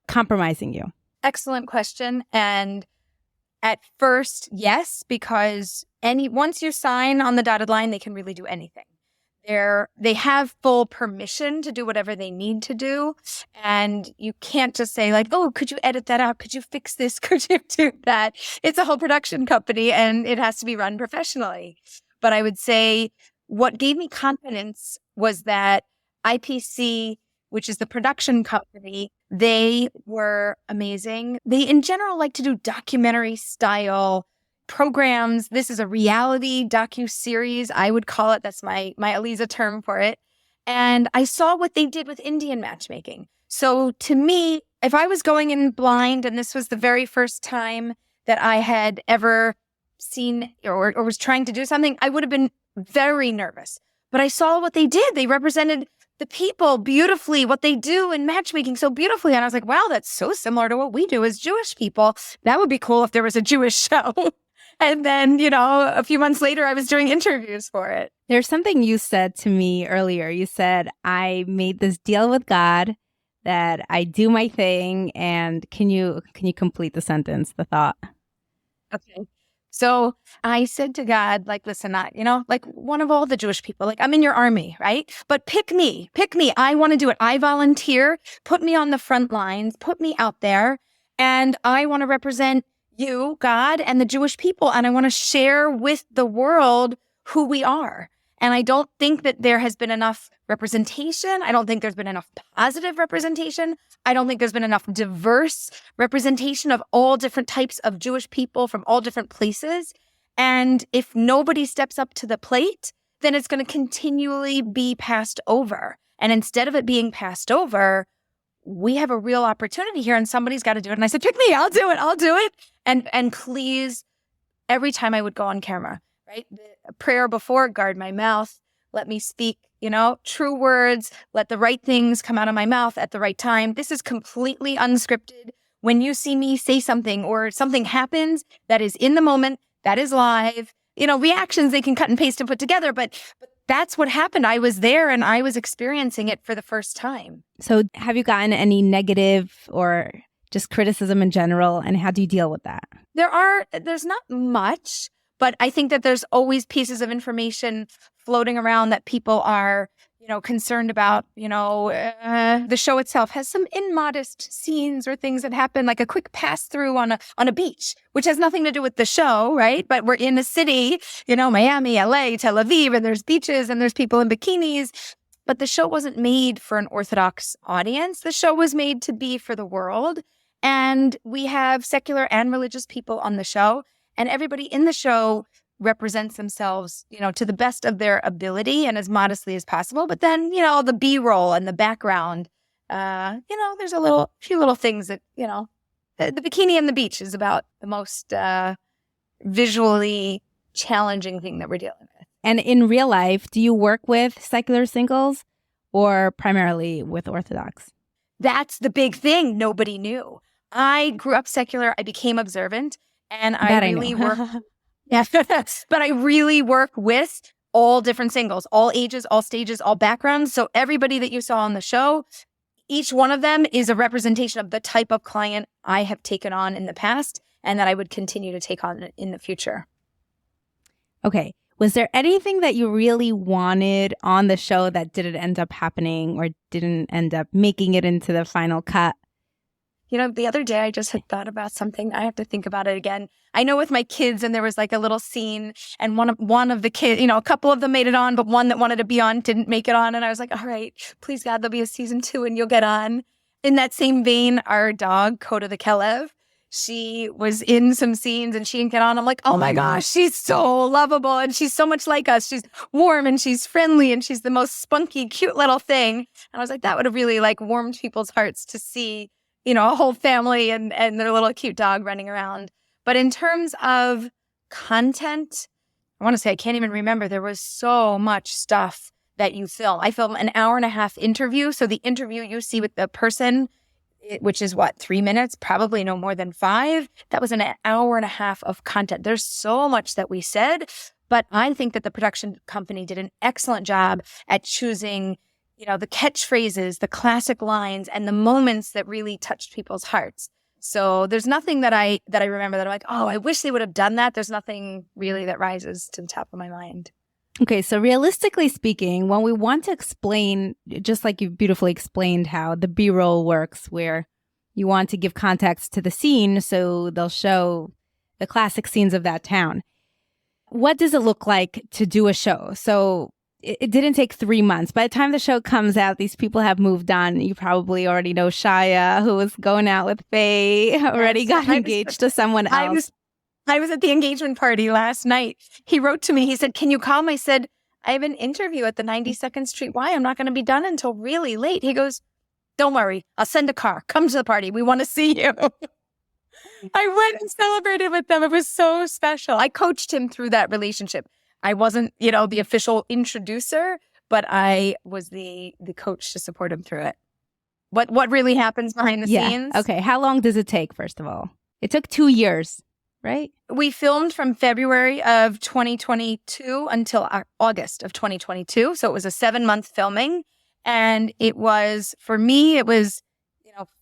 compromising you? Excellent question. And at first, yes, because once you sign on the dotted line, they can really do anything. They have full permission to do whatever they need to do. And you can't just say like, oh, could you edit that out? Could you fix this? Could you do that? It's a whole production company and it has to be run professionally. But I would say what gave me confidence was that IPC, which is the production company, they were amazing. They in general like to do documentary style programs. This is a reality docu-series, I would call it. That's my Aleeza term for it. And I saw what they did with Indian matchmaking. So to me, if I was going in blind and this was the very first time that I had ever seen or was trying to do something, I would have been very nervous. But I saw what they did. They represented the people beautifully, what they do in matchmaking so beautifully. And I was like, wow, that's so similar to what we do as Jewish people. That would be cool if there was a Jewish show. And then, a few months later, I was doing interviews for it. There's something you said to me earlier. You said, I made this deal with God that I do my thing. And can you complete the sentence, the thought? Okay. So I said to God, like, listen, like one of all the Jewish people, like I'm in your army, right? But pick me. I want to do it. I volunteer. Put me on the front lines. Put me out there. And I want to represent you, God, and the Jewish people. And I want to share with the world who we are. And I don't think that there has been enough representation. I don't think there's been enough positive representation. I don't think there's been enough diverse representation of all different types of Jewish people from all different places. And if nobody steps up to the plate, then it's going to continually be passed over. And instead of it being passed over, we have a real opportunity here and somebody's got to do it. And I said, pick me, I'll do it. And please, every time I would go on camera, right? The prayer before, guard my mouth, let me speak, true words, let the right things come out of my mouth at the right time. This is completely unscripted. When you see me say something or something happens, that is in the moment, that is live. Reactions they can cut and paste and put together, but that's what happened. I was there and I was experiencing it for the first time. So have you gotten any negative or just criticism in general? And how do you deal with that? There's not much, but I think that there's always pieces of information floating around that people are, concerned about. The show itself has some immodest scenes or things that happen, like a quick pass through on a beach, which has nothing to do with the show, right? But we're in a city, Miami, LA, Tel Aviv, and there's beaches and there's people in bikinis. But the show wasn't made for an Orthodox audience. The show was made to be for the world. And we have secular and religious people on the show. And everybody in the show represents themselves, to the best of their ability and as modestly as possible. But then, the B-roll and the background, there's a few little things that, the bikini and the beach is about the most visually challenging thing that we're dealing with. And in real life, do you work with secular singles or primarily with Orthodox? That's the big thing nobody knew. I grew up secular. I became observant. And I really work. Yeah, but I really work with all different singles, all ages, all stages, all backgrounds. So everybody that you saw on the show, each one of them is a representation of the type of client I have taken on in the past and that I would continue to take on in the future. Okay. Was there anything that you really wanted on the show that didn't end up happening or didn't end up making it into the final cut? The other day I just had thought about something. I have to think about it again. I know with my kids, and there was like a little scene, and one of the kids, a couple of them made it on, but one that wanted to be on didn't make it on. And I was like, all right, please God, there'll be a season 2 and you'll get on. In that same vein, our dog, Coda the Kelev, she was in some scenes and she didn't get on. I'm like, oh my gosh, she's so lovable and she's so much like us. She's warm and she's friendly and she's the most spunky, cute little thing. And I was like, that would have really warmed people's hearts to see a whole family and their little cute dog running around. But in terms of content, I want to say I can't even remember. There was so much stuff that you film. I filmed an 1.5-hour interview. So the interview you see with the person, which is 3 minutes, probably no more than 5. That was an 1.5 hours of content. There's so much that we said, but I think that the production company did an excellent job at choosing the catchphrases, the classic lines, and the moments that really touched people's hearts. So there's nothing that I remember that I'm like, oh, I wish they would have done that. There's nothing really that rises to the top of my mind. Okay, so realistically speaking, when we want to explain, just like you beautifully explained how the B-roll works, where you want to give context to the scene so they'll show the classic scenes of that town. What does it look like to do a show? So it didn't take 3 months. By the time the show comes out, these people have moved on. You probably already know Shia, who was going out with Fay, already got engaged to someone else. I was at the engagement party last night. He wrote to me. He said, "Can you come?" I said, "I have an interview at the 92nd Street Y. I'm not going to be done until really late." He goes, "Don't worry. I'll send a car. Come to the party. We want to see you." I went and celebrated with them. It was so special. I coached him through that relationship. I wasn't, the official introducer, but I was the coach to support him through it. What really happens behind the scenes? Okay. How long does it take, first of all? It took 2 years, right? We filmed from February of 2022 until August of 2022. So it was a 7-month filming. And it was, for me,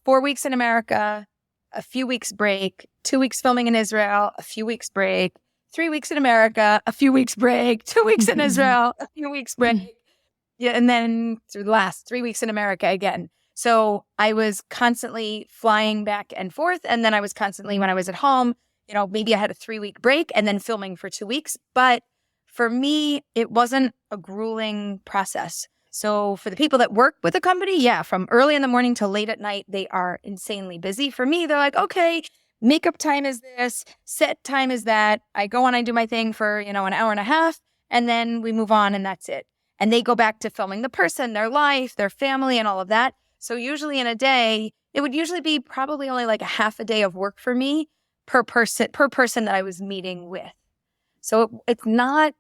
4 weeks in America, a few weeks break, 2 weeks filming in Israel, a few weeks break, 3 weeks in America, a few weeks break, 2 weeks in Israel, a few weeks break. Yeah, and then through the last 3 weeks in America again. So I was constantly flying back and forth. And then I was constantly, when I was at home, maybe I had a 3-week break and then filming for 2 weeks. But for me, it wasn't a grueling process. So for the people that work with the company, from early in the morning till late at night, they are insanely busy. For me, they're like, okay, makeup time is this, set time is that. I go on, I do my thing for, an hour and a half, and then we move on and that's it. And they go back to filming the person, their life, their family, and all of that. So usually in a day, it would usually be probably only like a half a day of work for me per person that I was meeting with. So it's not,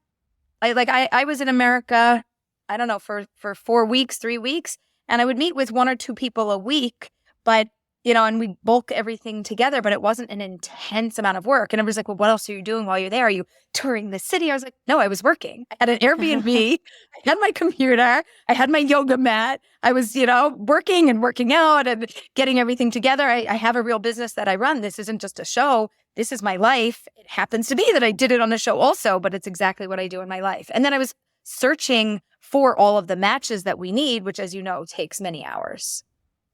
I was in America, I don't know, for 4 weeks, 3 weeks, and I would meet with 1 or 2 people a week, but, and we'd bulk everything together, but it wasn't an intense amount of work. And everybody's like, well, what else are you doing while you're there? Are you touring the city? I was like, no, I was working. I had an Airbnb. I had my computer. I had my yoga mat. I was, working and working out and getting everything together. I have a real business that I run. This isn't just a show. This is my life. It happens to be that I did it on a show also, but it's exactly what I do in my life. And then I was searching for all of the matches that we need, which, as you know, takes many hours.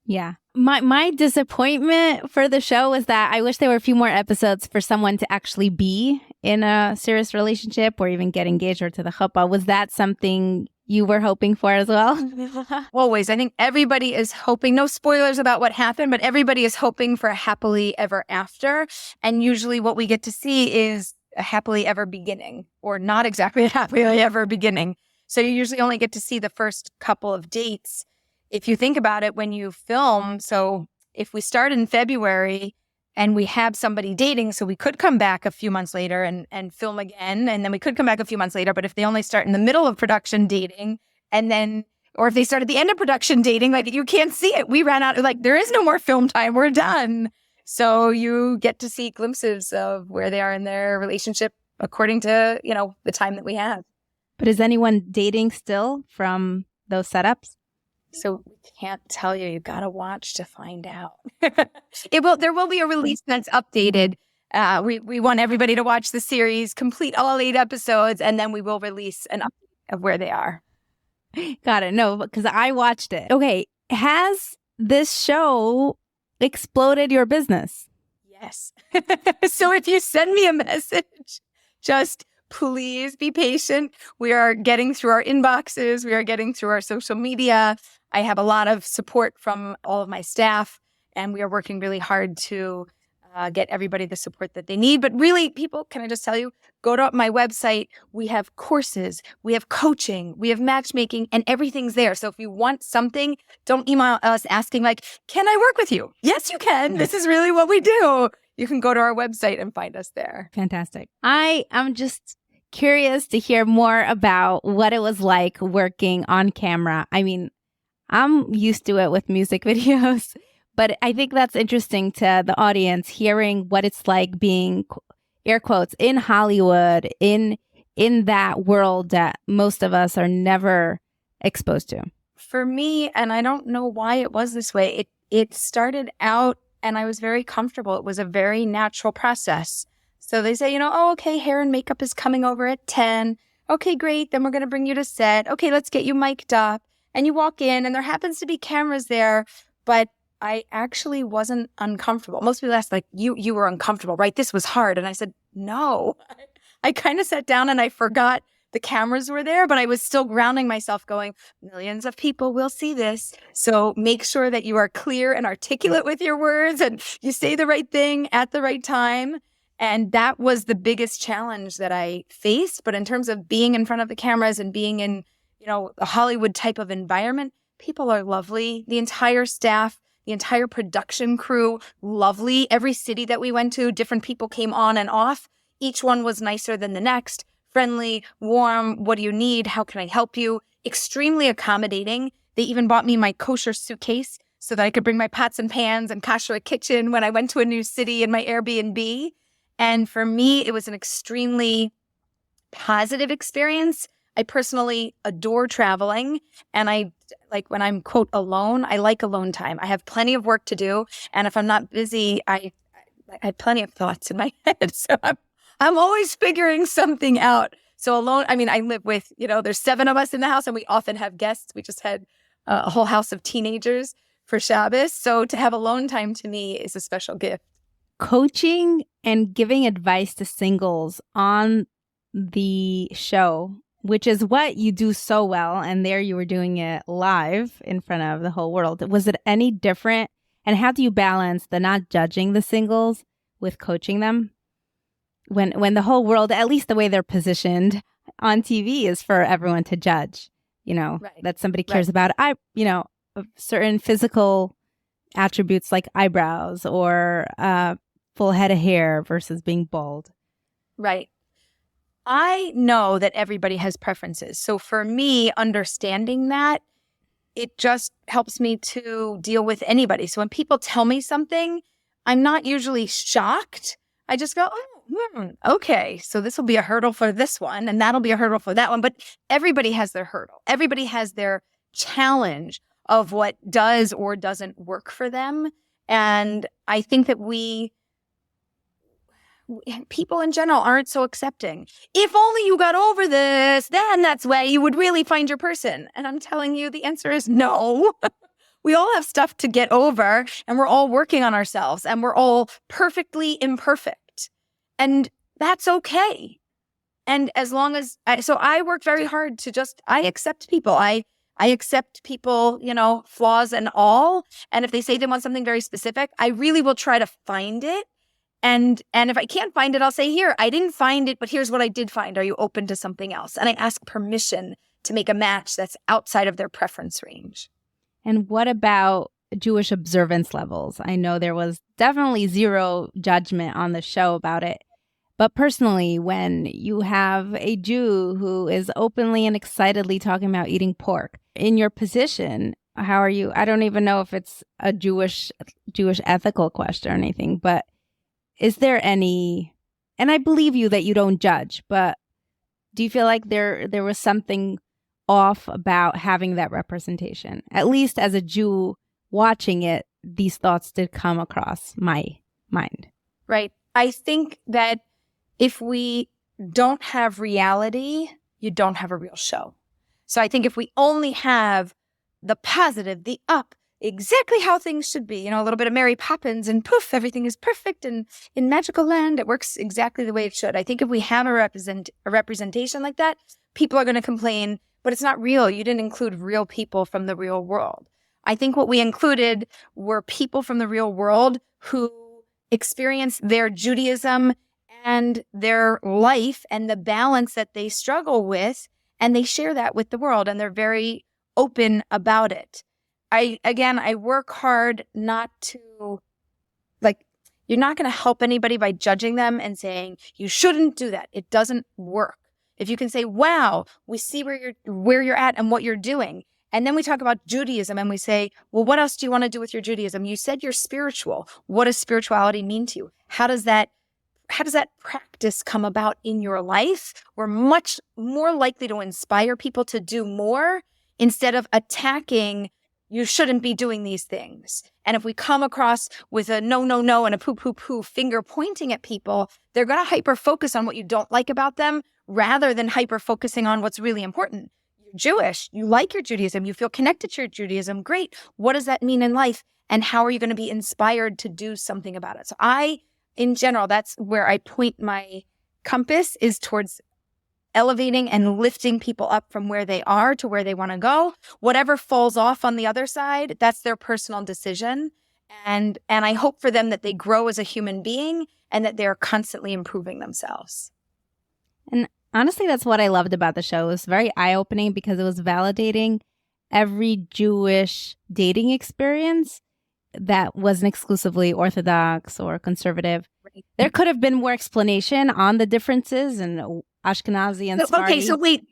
Yeah. My disappointment for the show was that I wish there were a few more episodes for someone to actually be in a serious relationship or even get engaged or to the chuppah. Was that something you were hoping for as well? Always. I think everybody is hoping, no spoilers about what happened, but everybody is hoping for a happily ever after. And usually what we get to see is a happily ever beginning, or not exactly a happily ever beginning. So you usually only get to see the first couple of dates. If you think about it, when you film, so if we start in February and we have somebody dating, so we could come back a few months later and film again, and then we could come back a few months later. But if they only start in the middle of production dating, and then, or if they start at the end of production dating, you can't see it. We ran out, there is no more film time. We're done. So you get to see glimpses of where they are in their relationship according to, the time that we have. But is anyone dating still from those setups? So we can't tell you. You've got to watch to find out. There will be a release that's updated. We want everybody to watch the series, complete all 8 episodes, and then we will release an update of where they are. Got it. No, because I watched it. Okay. Has this show exploded your business? Yes. So if you send me a message, just please be patient. We are getting through our inboxes. We are getting through our social media. I have a lot of support from all of my staff, and we are working really hard to get everybody the support that they need. But really, people, can I just tell you, go to my website. We have courses, we have coaching, we have matchmaking, and everything's there. So if you want something, don't email us asking can I work with you? Yes, you can. This is really what we do. You can go to our website and find us there. Fantastic. I am just curious to hear more about what it was like working on camera. I mean, I'm used to it with music videos, but I think that's interesting to the audience, hearing what it's like being, air quotes, in Hollywood, in that world that most of us are never exposed to. For me, and I don't know why it was this way, it started out and I was very comfortable. It was a very natural process. So they say, okay, hair and makeup is coming over at 10. Okay, great. Then we're going to bring you to set. Okay, let's get you mic'd up. And you walk in and there happens to be cameras there, but I actually wasn't uncomfortable. Most people ask, like, you were uncomfortable, right? This was hard. And I said, no. I kind of sat down and I forgot the cameras were there, but I was still grounding myself going, millions of people will see this. So make sure that you are clear and articulate with your words and you say the right thing at the right time. And that was the biggest challenge that I faced. But in terms of being in front of the cameras and being in, a Hollywood type of environment, people are lovely. The entire staff, the entire production crew, lovely. Every city that we went to, different people came on and off. Each one was nicer than the next, friendly, warm. What do you need? How can I help you? Extremely accommodating. They even bought me my kosher suitcase so that I could bring my pots and pans and kosher kitchen when I went to a new city in my Airbnb. And for me, it was an extremely positive experience. I personally adore traveling, and I like when I'm, quote, alone, I like alone time. I have plenty of work to do, and if I'm not busy, I have plenty of thoughts in my head. So I'm always figuring something out. So alone, I mean, I live with, there's 7 of us in the house, and we often have guests. We just had a whole house of teenagers for Shabbos. So to have alone time to me is a special gift. Coaching and giving advice to singles on the show, which is what you do so well, and there you were doing it live in front of the whole world. Was it any different? And how do you balance the not judging the singles with coaching them? When the whole world, at least the way they're positioned on TV, is for everyone to judge, Right. that somebody cares about, certain physical attributes like eyebrows or full head of hair versus being bald. Right. I know that everybody has preferences. So for me, understanding that, it just helps me to deal with anybody. So when people tell me something, I'm not usually shocked. I just go, okay, so this will be a hurdle for this one, and that'll be a hurdle for that one. But everybody has their hurdle. Everybody has their challenge of what does or doesn't work for them. And I think that people in general aren't so accepting. If only you got over this, then that's where you would really find your person. And I'm telling you, the answer is no. We all have stuff to get over, and we're all working on ourselves, and we're all perfectly imperfect. And that's okay. And as long as I work very hard to I accept people. I accept people, flaws and all. And if they say they want something very specific, I really will try to find it. And if I can't find it, I'll say, here, I didn't find it, but here's what I did find. Are you open to something else? And I ask permission to make a match that's outside of their preference range. And what about Jewish observance levels? I know there was definitely zero judgment on the show about it. But personally, when you have a Jew who is openly and excitedly talking about eating pork, in your position, how are you? I don't even know if it's a Jewish ethical question or anything, but is there any, and I believe you that you don't judge, but do you feel like there was something off about having that representation? At least as a Jew watching it, these thoughts did come across my mind. Right. I think that if we don't have reality, you don't have a real show. So I think if we only have the positive, the up, exactly how things should be, a little bit of Mary Poppins and poof, everything is perfect and in magical land, it works exactly the way it should. I think if we have a representation like that, people are going to complain, but it's not real. You didn't include real people from the real world. I think what we included were people from the real world who experienced their Judaism and their life and the balance that they struggle with, and they share that with the world, and they're very open about it. I work hard not to, you're not going to help anybody by judging them and saying, you shouldn't do that. It doesn't work. If you can say, wow, we see where you're at and what you're doing. And then we talk about Judaism and we say, well, what else do you want to do with your Judaism? You said you're spiritual. What does spirituality mean to you? How does that practice come about in your life? We're much more likely to inspire people to do more instead of attacking you shouldn't be doing these things. And if we come across with a no, no, no and a poo, poo, poo finger pointing at people, they're going to hyper focus on what you don't like about them rather than hyper focusing on what's really important. You're Jewish. You like your Judaism. You feel connected to your Judaism. Great. What does that mean in life? And how are you going to be inspired to do something about it? So in general, that's where I point my compass, is towards elevating and lifting people up from where they are to where they want to go. Whatever falls off on the other side, that's their personal decision. And I hope for them that they grow as a human being and that they're constantly improving themselves. And honestly, that's what I loved about the show. It was very eye-opening because it was validating every Jewish dating experience that wasn't exclusively Orthodox or conservative. Right. There could have been more explanation on the differences and Ashkenazi and Sephardi. Okay, so wait,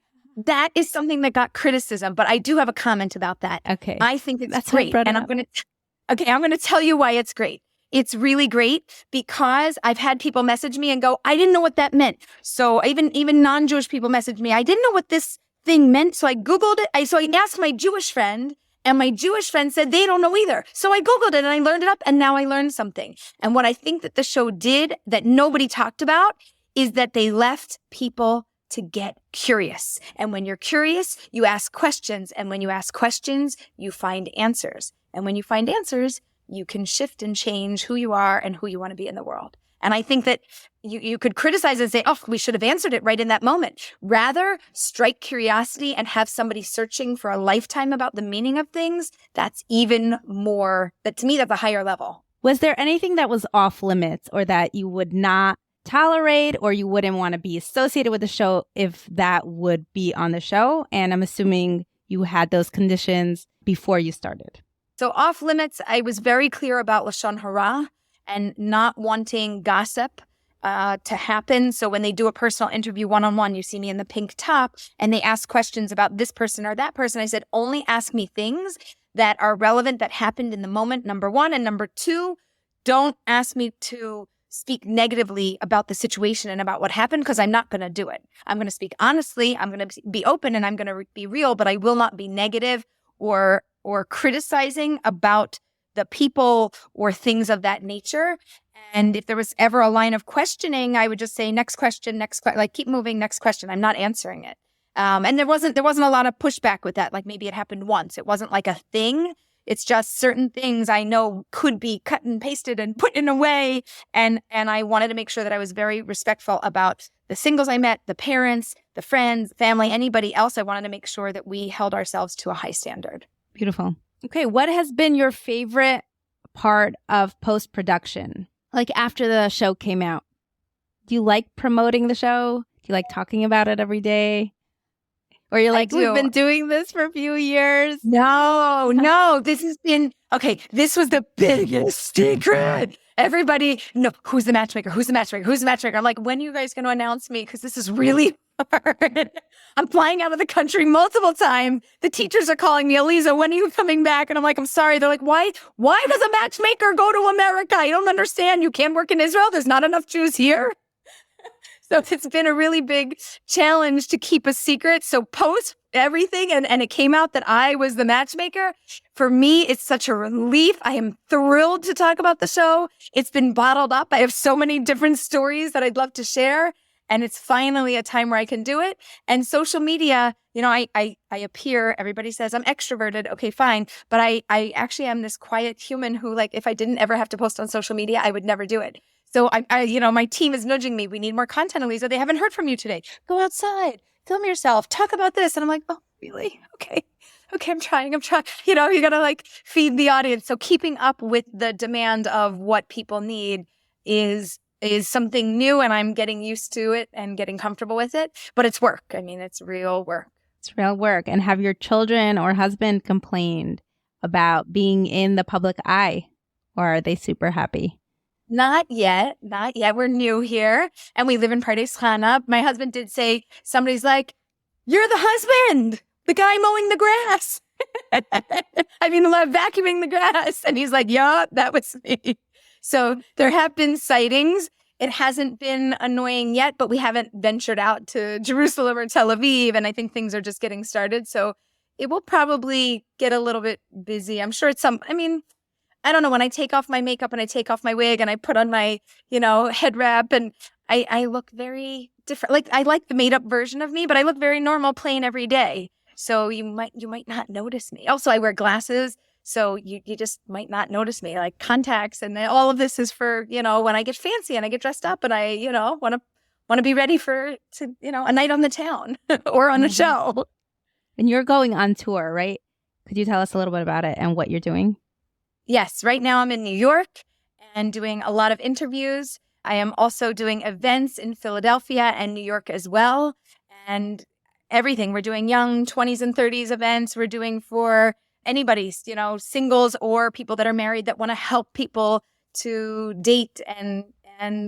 that is something that got criticism, but I do have a comment about that. Okay. I think that's great. And I'm going to tell you why it's great. It's really great because I've had people message me and go, I didn't know what that meant. So even non-Jewish people message me, I didn't know what this thing meant. So I Googled it. So I asked my Jewish friend, and my Jewish friend said they don't know either. So I Googled it and I learned it up, and now I learned something. And what I think that the show did that nobody talked about is that they left people to get curious. And when you're curious, you ask questions. And when you ask questions, you find answers. And when you find answers, you can shift and change who you are and who you want to be in the world. And I think that you could criticize and say, oh, we should have answered it right in that moment. Rather, strike curiosity and have somebody searching for a lifetime about the meaning of things. That's even more, but to me, that's a higher level. Was there anything that was off limits or that you would not tolerate or you wouldn't want to be associated with the show if that would be on the show? And I'm assuming you had those conditions before you started. So off limits, I was very clear about Lashon Hara and not wanting gossip to happen. So when they do a personal interview one-on-one, you see me in the pink top and they ask questions about this person or that person. I said, only ask me things that are relevant, that happened in the moment, number one. And number two, don't ask me to speak negatively about the situation and about what happened, because I'm not going to do it. I'm going to speak honestly. I'm going to be open and I'm going to be real, but I will not be negative or criticizing about the people or things of that nature. And if there was ever a line of questioning, I would just say, next question, like keep moving, next question. I'm not answering it. And there wasn't a lot of pushback with that. Like maybe it happened once. It wasn't like a thing. It's just certain things I know could be cut and pasted and put in a way. And I wanted to make sure that I was very respectful about the singles I met, the parents, the friends, family, anybody else. I wanted to make sure that we held ourselves to a high standard. Beautiful. Okay, what has been your favorite part of post-production? Like after the show came out? Do you like promoting the show? Do you like talking about it every day? Or you're like, we've been doing this for a few years? No. This has been, okay, this was the biggest secret. Everybody, no, who's the matchmaker? I'm like, when are you guys going to announce me? Because this is really hard. I'm flying out of the country multiple times. The teachers are calling me, Aleeza, when are you coming back? And I'm like, I'm sorry. They're like, why does a matchmaker go to America? I don't understand. You can't work in Israel. There's not enough Jews here. So it's been a really big challenge to keep a secret. So post everything, and it came out that I was the matchmaker. For me, it's such a relief. I am thrilled to talk about the show. It's been bottled up. I have so many different stories that I'd love to share. And it's finally a time where I can do it. And social media, I appear, everybody says I'm extroverted. Okay, fine. But I actually am this quiet human who, like, if I didn't ever have to post on social media, I would never do it. So my team is nudging me. We need more content, Aleeza. They haven't heard from you today. Go outside, film yourself, talk about this. And I'm like, oh, really? Okay, I'm trying. You got to like feed the audience. So keeping up with the demand of what people need is something new, and I'm getting used to it and getting comfortable with it. But it's work. I mean, it's real work. It's real work. And have your children or husband complained about being in the public eye, or are they super happy? Not yet. We're new here and we live in Pardes Chana. My husband did say, somebody's like, you're the husband, the guy mowing the grass. Vacuuming the grass. And he's like, yeah, that was me. So there have been sightings. It hasn't been annoying yet, but we haven't ventured out to Jerusalem or Tel Aviv. And I think things are just getting started. So it will probably get a little bit busy. I'm sure I don't know, when I take off my makeup and I take off my wig and I put on my, head wrap, and I look very different. Like, I like the made up version of me, but I look very normal, plain every day. So you might not notice me. Also, I wear glasses, so you just might not notice me, like contacts. And then all of this is for, when I get fancy and I get dressed up and I, want to be ready for a night on the town or on a show. And you're going on tour, right? Could you tell us a little bit about it and what you're doing? Yes, right now I'm in New York and doing a lot of interviews. I am also doing events in Philadelphia and New York as well. And everything. We're doing young 20s and 30s events. We're doing for anybody, singles or people that are married that want to help people to date. And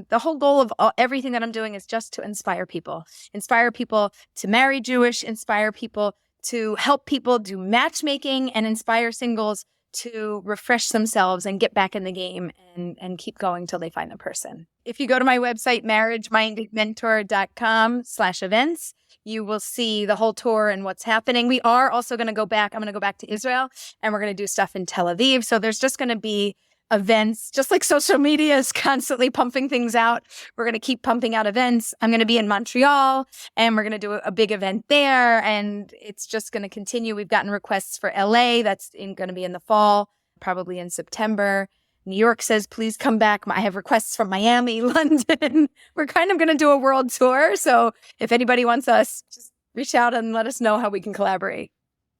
the whole goal of everything that I'm doing is just to inspire people to marry Jewish, inspire people to help people do matchmaking, and inspire singles to refresh themselves and get back in the game and keep going till they find the person. If you go to my website, marriagemindedmentor.com/events, you will see the whole tour and what's happening. We are also going to go back. I'm going to go back to Israel, and we're going to do stuff in Tel Aviv. So there's just going to be events, just like social media is constantly pumping things out. We're going to keep pumping out events. I'm going to be in Montreal, and we're going to do a big event there, and it's just going to continue. We've gotten requests for LA. That's going to be in the fall, probably in September. New York says, please come back. I have requests from Miami, London. We're kind of going to do a world tour. So if anybody wants us, just reach out and let us know how we can collaborate.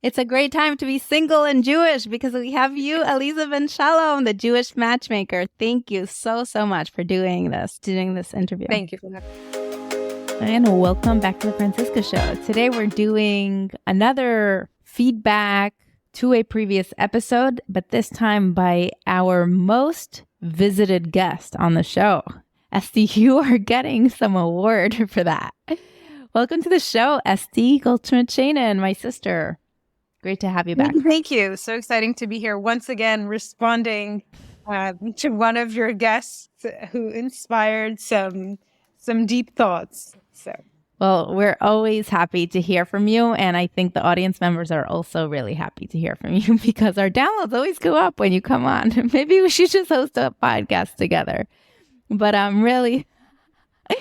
It's a great time to be single and Jewish because we have you, Aleeza ben Shalom, the Jewish matchmaker. Thank you so much for doing this interview. Thank you for that. And welcome back to the Francisca Show. Today we're doing another feedback to a previous episode, but this time by our most visited guest on the show. Esty, you are getting some award for that. Welcome to the show, Esty Goldschmidt-Shainen, my sister. Great to have you back. Thank you. So exciting to be here once again, responding to one of your guests who inspired some deep thoughts. Well, we're always happy to hear from you. And I think the audience members are also really happy to hear from you because our downloads always go up when you come on. Maybe we should just host a podcast together. But I'm really...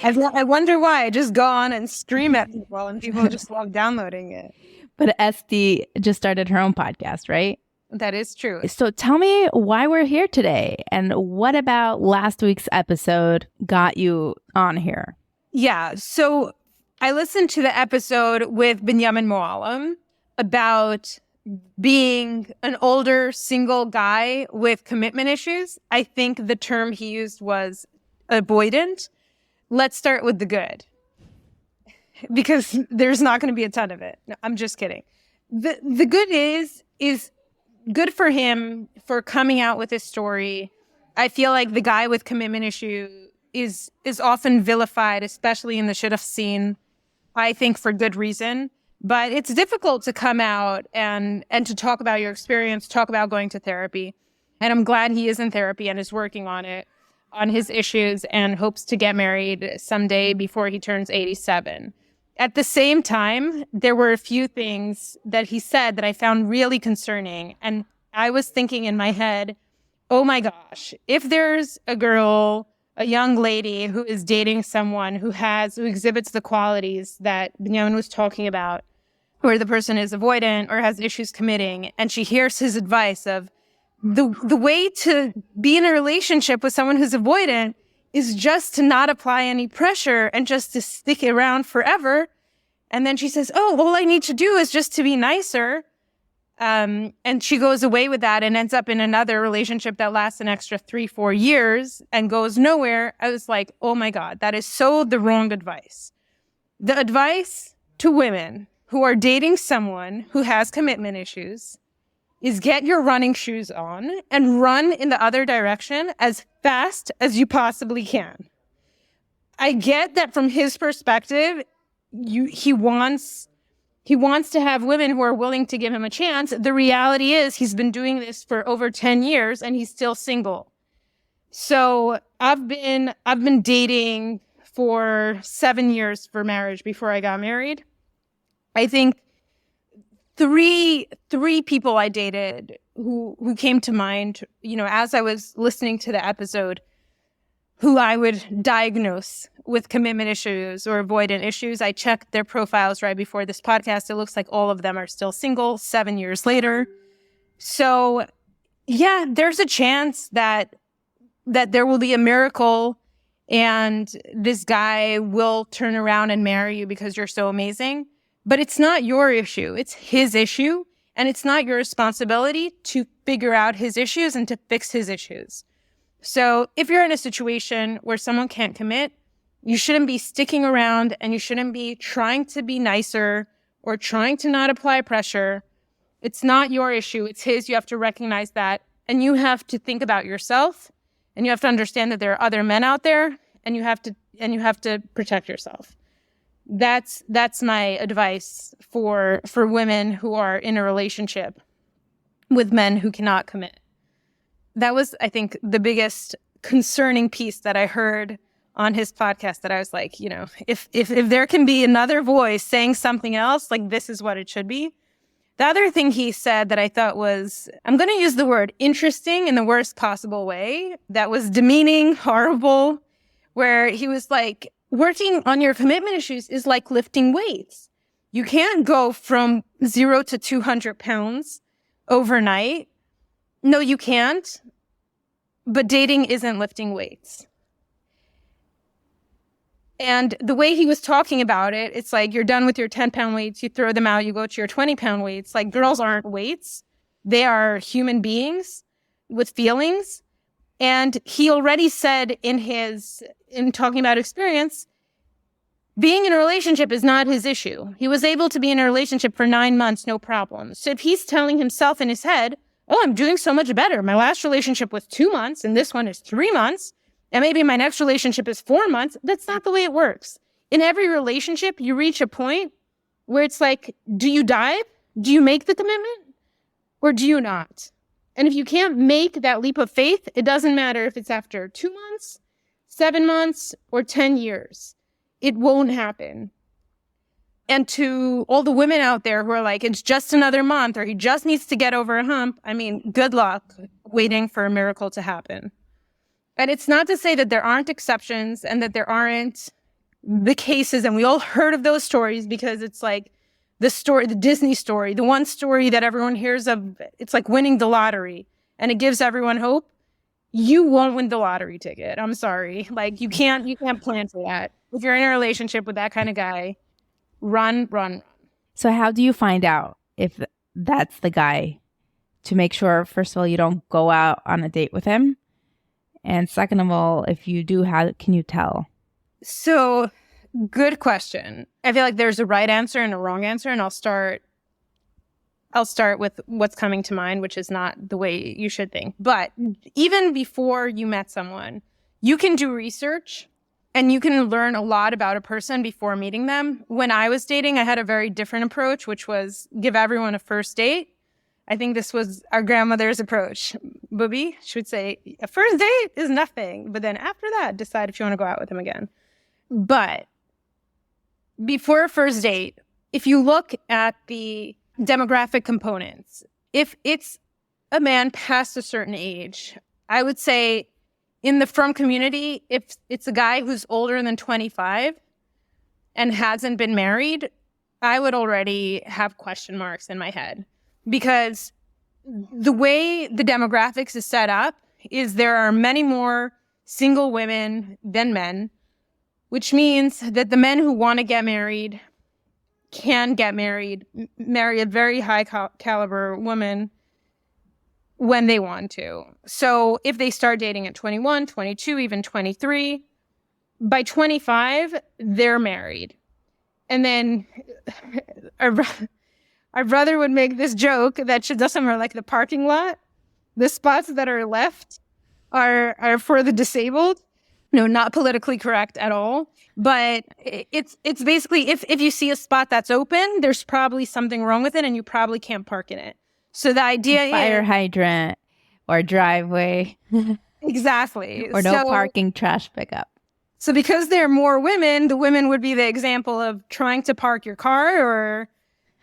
I wonder why. I just go on and scream at people and people just love downloading it. But Esty just started her own podcast, right? That is true. So tell me why we're here today. And what about last week's episode got you on here? Yeah. So I listened to the episode with Binyamin Moalem about being an older single guy with commitment issues. I think the term he used was avoidant. Let's start with the good, because there's not going to be a ton of it. No, I'm just kidding. The good is good for him for coming out with his story. I feel like the guy with commitment issue is often vilified, especially in the shidduch scene. I think for good reason, but it's difficult to come out and to talk about your experience, talk about going to therapy. And I'm glad he is in therapy and is working on it, on his issues, and hopes to get married someday before he turns 87. At the same time, there were a few things that he said that I found really concerning. And I was thinking in my head, oh my gosh, if there's a girl, a young lady who is dating someone who exhibits the qualities that Binyamin was talking about, where the person is avoidant or has issues committing, and she hears his advice of the way to be in a relationship with someone who's avoidant is just to not apply any pressure and just to stick around forever. And then she says, oh, all I need to do is just to be nicer. And she goes away with that and ends up in another relationship that lasts an extra 3-4 years and goes nowhere. I was like, oh my God, that is so the wrong advice. The advice to women who are dating someone who has commitment issues is get your running shoes on and run in the other direction as fast as you possibly can. I get that from his perspective, he wants to have women who are willing to give him a chance. The reality is he's been doing this for over 10 years and he's still single. So I've been dating for 7 years for marriage before I got married. I think three people I dated who came to mind, as I was listening to the episode, who I would diagnose with commitment issues or avoidant issues. I checked their profiles right before this podcast. It looks like all of them are still single 7 years later. So yeah, there's a chance that there will be a miracle and this guy will turn around and marry you because you're so amazing. But it's not your issue. It's his issue. And it's not your responsibility to figure out his issues and to fix his issues. So if you're in a situation where someone can't commit, you shouldn't be sticking around and you shouldn't be trying to be nicer or trying to not apply pressure. It's not your issue. It's his. You have to recognize that. And you have to think about yourself, and you have to understand that there are other men out there, and you have to protect yourself. That's my advice for women who are in a relationship with men who cannot commit. That was, I think, the biggest concerning piece that I heard on his podcast, that I was like, if there can be another voice saying something else, like, this is what it should be. The other thing he said that I thought was, I'm going to use the word interesting in the worst possible way, that was demeaning, horrible, where he was like, working on your commitment issues is like lifting weights. You can't go from 0 to 200 pounds overnight. No, you can't. But dating isn't lifting weights. And the way he was talking about it, it's like you're done with your 10-pound weights, you throw them out, you go to your 20-pound weights. Like, girls aren't weights. They are human beings with feelings. And he already said in talking about experience, being in a relationship is not his issue. He was able to be in a relationship for 9 months, no problem. So if he's telling himself in his head, oh, I'm doing so much better. My last relationship was 2 months and this one is 3 months. And maybe my next relationship is 4 months. That's not the way it works. In every relationship, you reach a point where it's like, do you dive? Do you make the commitment? Or do you not? And if you can't make that leap of faith, it doesn't matter if it's after 2 months, 7 months, or 10 years. It won't happen. And to all the women out there who are like, it's just another month, or he just needs to get over a hump, I mean, good luck waiting for a miracle to happen. And it's not to say that there aren't exceptions and that there aren't the cases, and we all heard of those stories because it's like the story, the Disney story, the one story that everyone hears of. It's like winning the lottery, and it gives everyone hope. You won't win the lottery ticket. I'm sorry. Like, you can't plan for that. If you're in a relationship with that kind of guy, run. So how do you find out if that's the guy, to make sure, first of all, you don't go out on a date with him? And second of all, if you do, how can you tell? So, good question. I feel like there's a right answer and a wrong answer, and I'll start with what's coming to mind, which is not the way you should think. But even before you met someone, you can do research and you can learn a lot about a person before meeting them. When I was dating, I had a very different approach, which was give everyone a first date. I think this was our grandmother's approach. Booby, she would say, a first date is nothing. But then after that, decide if you want to go out with him again. But before a first date, if you look at the demographic components, if it's a man past a certain age, I would say in the frum community, if it's a guy who's older than 25 and hasn't been married, I would already have question marks in my head. Because the way the demographics is set up is there are many more single women than men, which means that the men who want to get married can get married, marry a very high caliber woman when they want to. So if they start dating at 21, 22, even 23, by 25, they're married. And then our brother would make this joke that Shiduchim are like the parking lot. The spots that are left are for the disabled. No, not politically correct at all. But it's basically, if you see a spot that's open, there's probably something wrong with it and you probably can't park in it. So the idea Fire is... hydrant or driveway. Exactly. Or no parking, trash pickup. So because there are more women, the women would be the example of trying to park your car or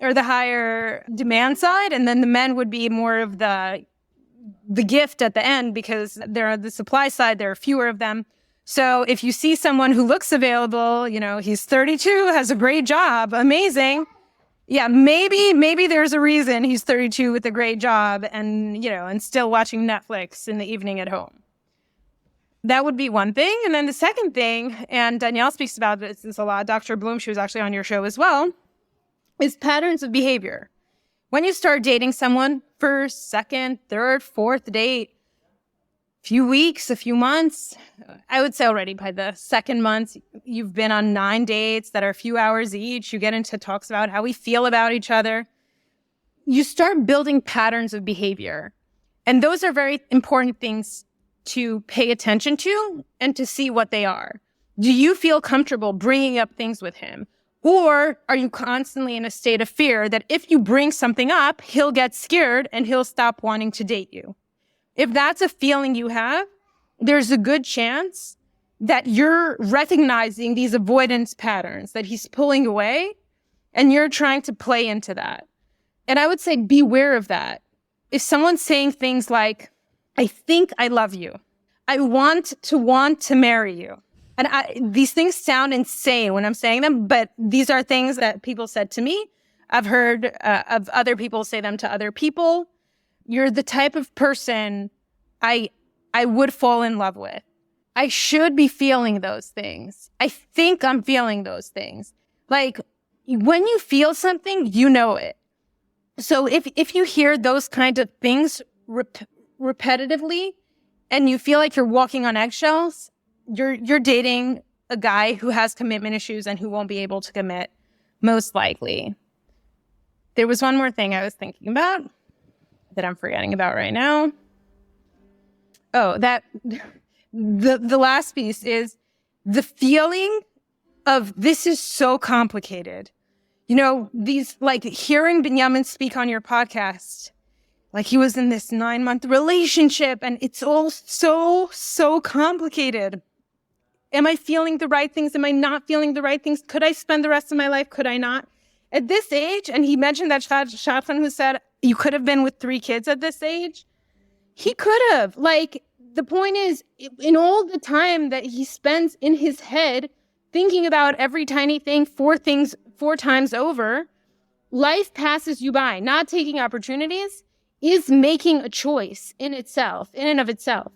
or the higher demand side, and then the men would be more of the gift at the end because they're on the supply side. There are fewer of them. So if you see someone who looks available, he's 32, has a great job, amazing. Yeah, maybe there's a reason he's 32 with a great job and still watching Netflix in the evening at home. That would be one thing. And then the second thing, and Danielle speaks about this a lot, Dr. Bloom, she was actually on your show as well, is patterns of behavior. When you start dating someone, first, second, third, fourth date, few weeks, a few months, I would say already by the second month, you've been on 9 dates that are a few hours each. You get into talks about how we feel about each other. You start building patterns of behavior. And those are very important things to pay attention to and to see what they are. Do you feel comfortable bringing up things with him? Or are you constantly in a state of fear that if you bring something up, he'll get scared and he'll stop wanting to date you? If that's a feeling you have, there's a good chance that you're recognizing these avoidance patterns, that he's pulling away, and you're trying to play into that. And I would say beware of that. If someone's saying things like, I think I love you, I want to marry you. And these things sound insane when I'm saying them, but these are things that people said to me. I've heard of other people say them to other people. You're the type of person I would fall in love with. I should be feeling those things. I think I'm feeling those things. Like, when you feel something, you know it. So if you hear those kind of things repetitively and you feel like you're walking on eggshells, you're dating a guy who has commitment issues and who won't be able to commit, most likely. There was one more thing I was thinking about that I'm forgetting about right now. Oh, that the last piece is the feeling of this is so complicated. These, like, hearing Binyamin speak on your podcast, like he was in this 9-month relationship and it's all so complicated. Am I feeling the right things? Am I not feeling the right things? Could I spend the rest of my life? Could I not? At this age, and he mentioned that Shadchan who said, you could have been with 3 kids at this age. He could have. Like, the point is, in all the time that he spends in his head thinking about every tiny thing, 4 times over, life passes you by. Not taking opportunities is making a choice in and of itself.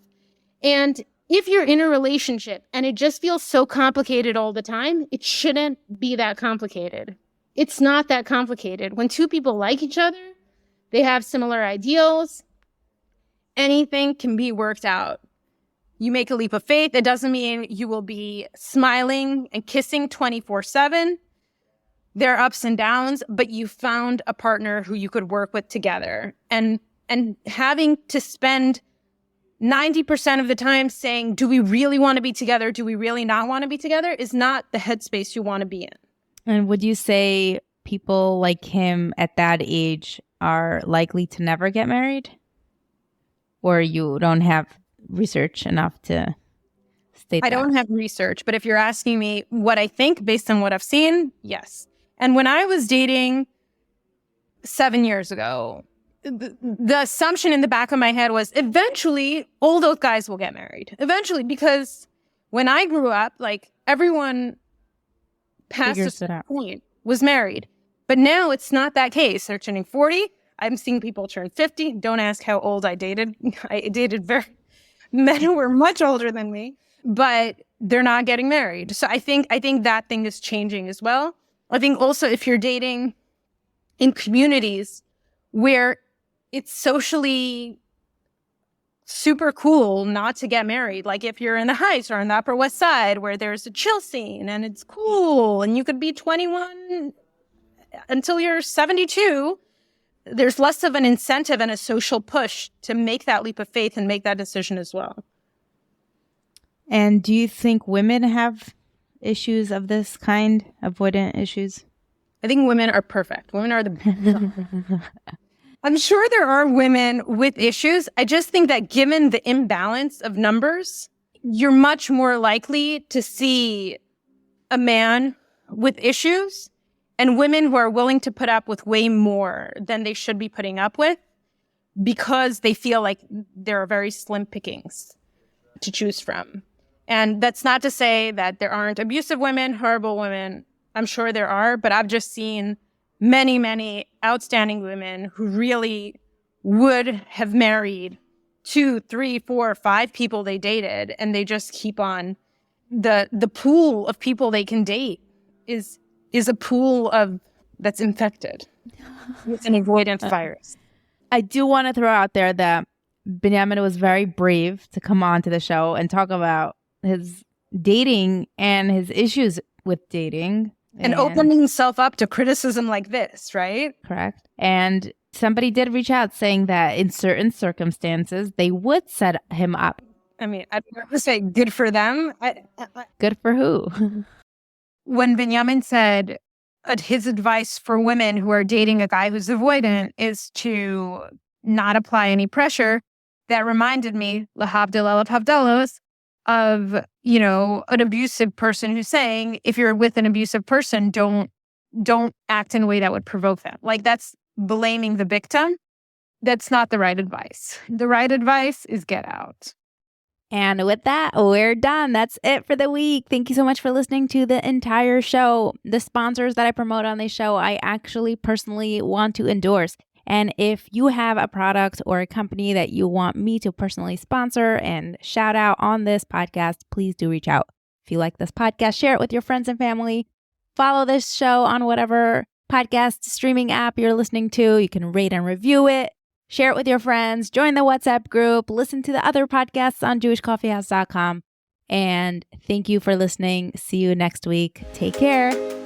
And if you're in a relationship and it just feels so complicated all the time, it shouldn't be that complicated. It's not that complicated. When 2 people like each other, they have similar ideals, anything can be worked out. You make a leap of faith. It doesn't mean you will be smiling and kissing 24/7. There are ups and downs, but you found a partner who you could work with together. And having to spend 90% of the time saying, do we really want to be together? Do we really not want to be together? Is not the headspace you want to be in. And would you say people like him at that age are likely to never get married? Or you don't have research enough to state that? I don't have research, but if you're asking me what I think based on what I've seen, yes. And when I was dating 7 years ago, the assumption in the back of my head was eventually all those guys will get married. Eventually, because when I grew up, like, everyone past a certain point was married. But now it's not that case. They're turning 40. I'm seeing people turn 50. Don't ask how old I dated. I dated men who were much older than me, but they're not getting married. So I think that thing is changing as well. I think also if you're dating in communities where it's socially super cool not to get married, like if you're in the Heights or in the Upper West Side where there's a chill scene and it's cool and you could be 21 until you're 72, there's less of an incentive and a social push to make that leap of faith and make that decision as well. And do you think women have issues of this kind, avoidant issues? I think women are perfect. Women are the... I'm sure there are women with issues. I just think that given the imbalance of numbers, you're much more likely to see a man with issues and women who are willing to put up with way more than they should be putting up with because they feel like there are very slim pickings to choose from. And that's not to say that there aren't abusive women, horrible women. I'm sure there are, but I've just seen many, many outstanding women who really would have married 2, 3, 4, 5 people they dated, and they just keep on. The pool of people they can date is a pool of that's infected with an avoidance virus. I do want to throw out there that Benjamin was very brave to come on to the show and talk about his dating and his issues with dating. And opening himself up to criticism like this, right? Correct. And somebody did reach out saying that in certain circumstances, they would set him up. I mean, I'd say good for them. Good for who? When Benjamin said his advice for women who are dating a guy who's avoidant is to not apply any pressure, that reminded me, lahavdil alav havdalos, of, you know, an abusive person who's saying, if you're with an abusive person, don't act in a way that would provoke them. Like, that's blaming the victim. That's not the right advice. The right advice is get out. And with that, we're done. That's it for the week. Thank you so much for listening to the entire show. The sponsors that I promote on this show, I actually personally want to endorse. And if you have a product or a company that you want me to personally sponsor and shout out on this podcast, please do reach out. If you like this podcast, share it with your friends and family. Follow this show on whatever podcast streaming app you're listening to. You can rate and review it. Share it with your friends. Join the WhatsApp group. Listen to the other podcasts on jewishcoffeehouse.com. And thank you for listening. See you next week. Take care.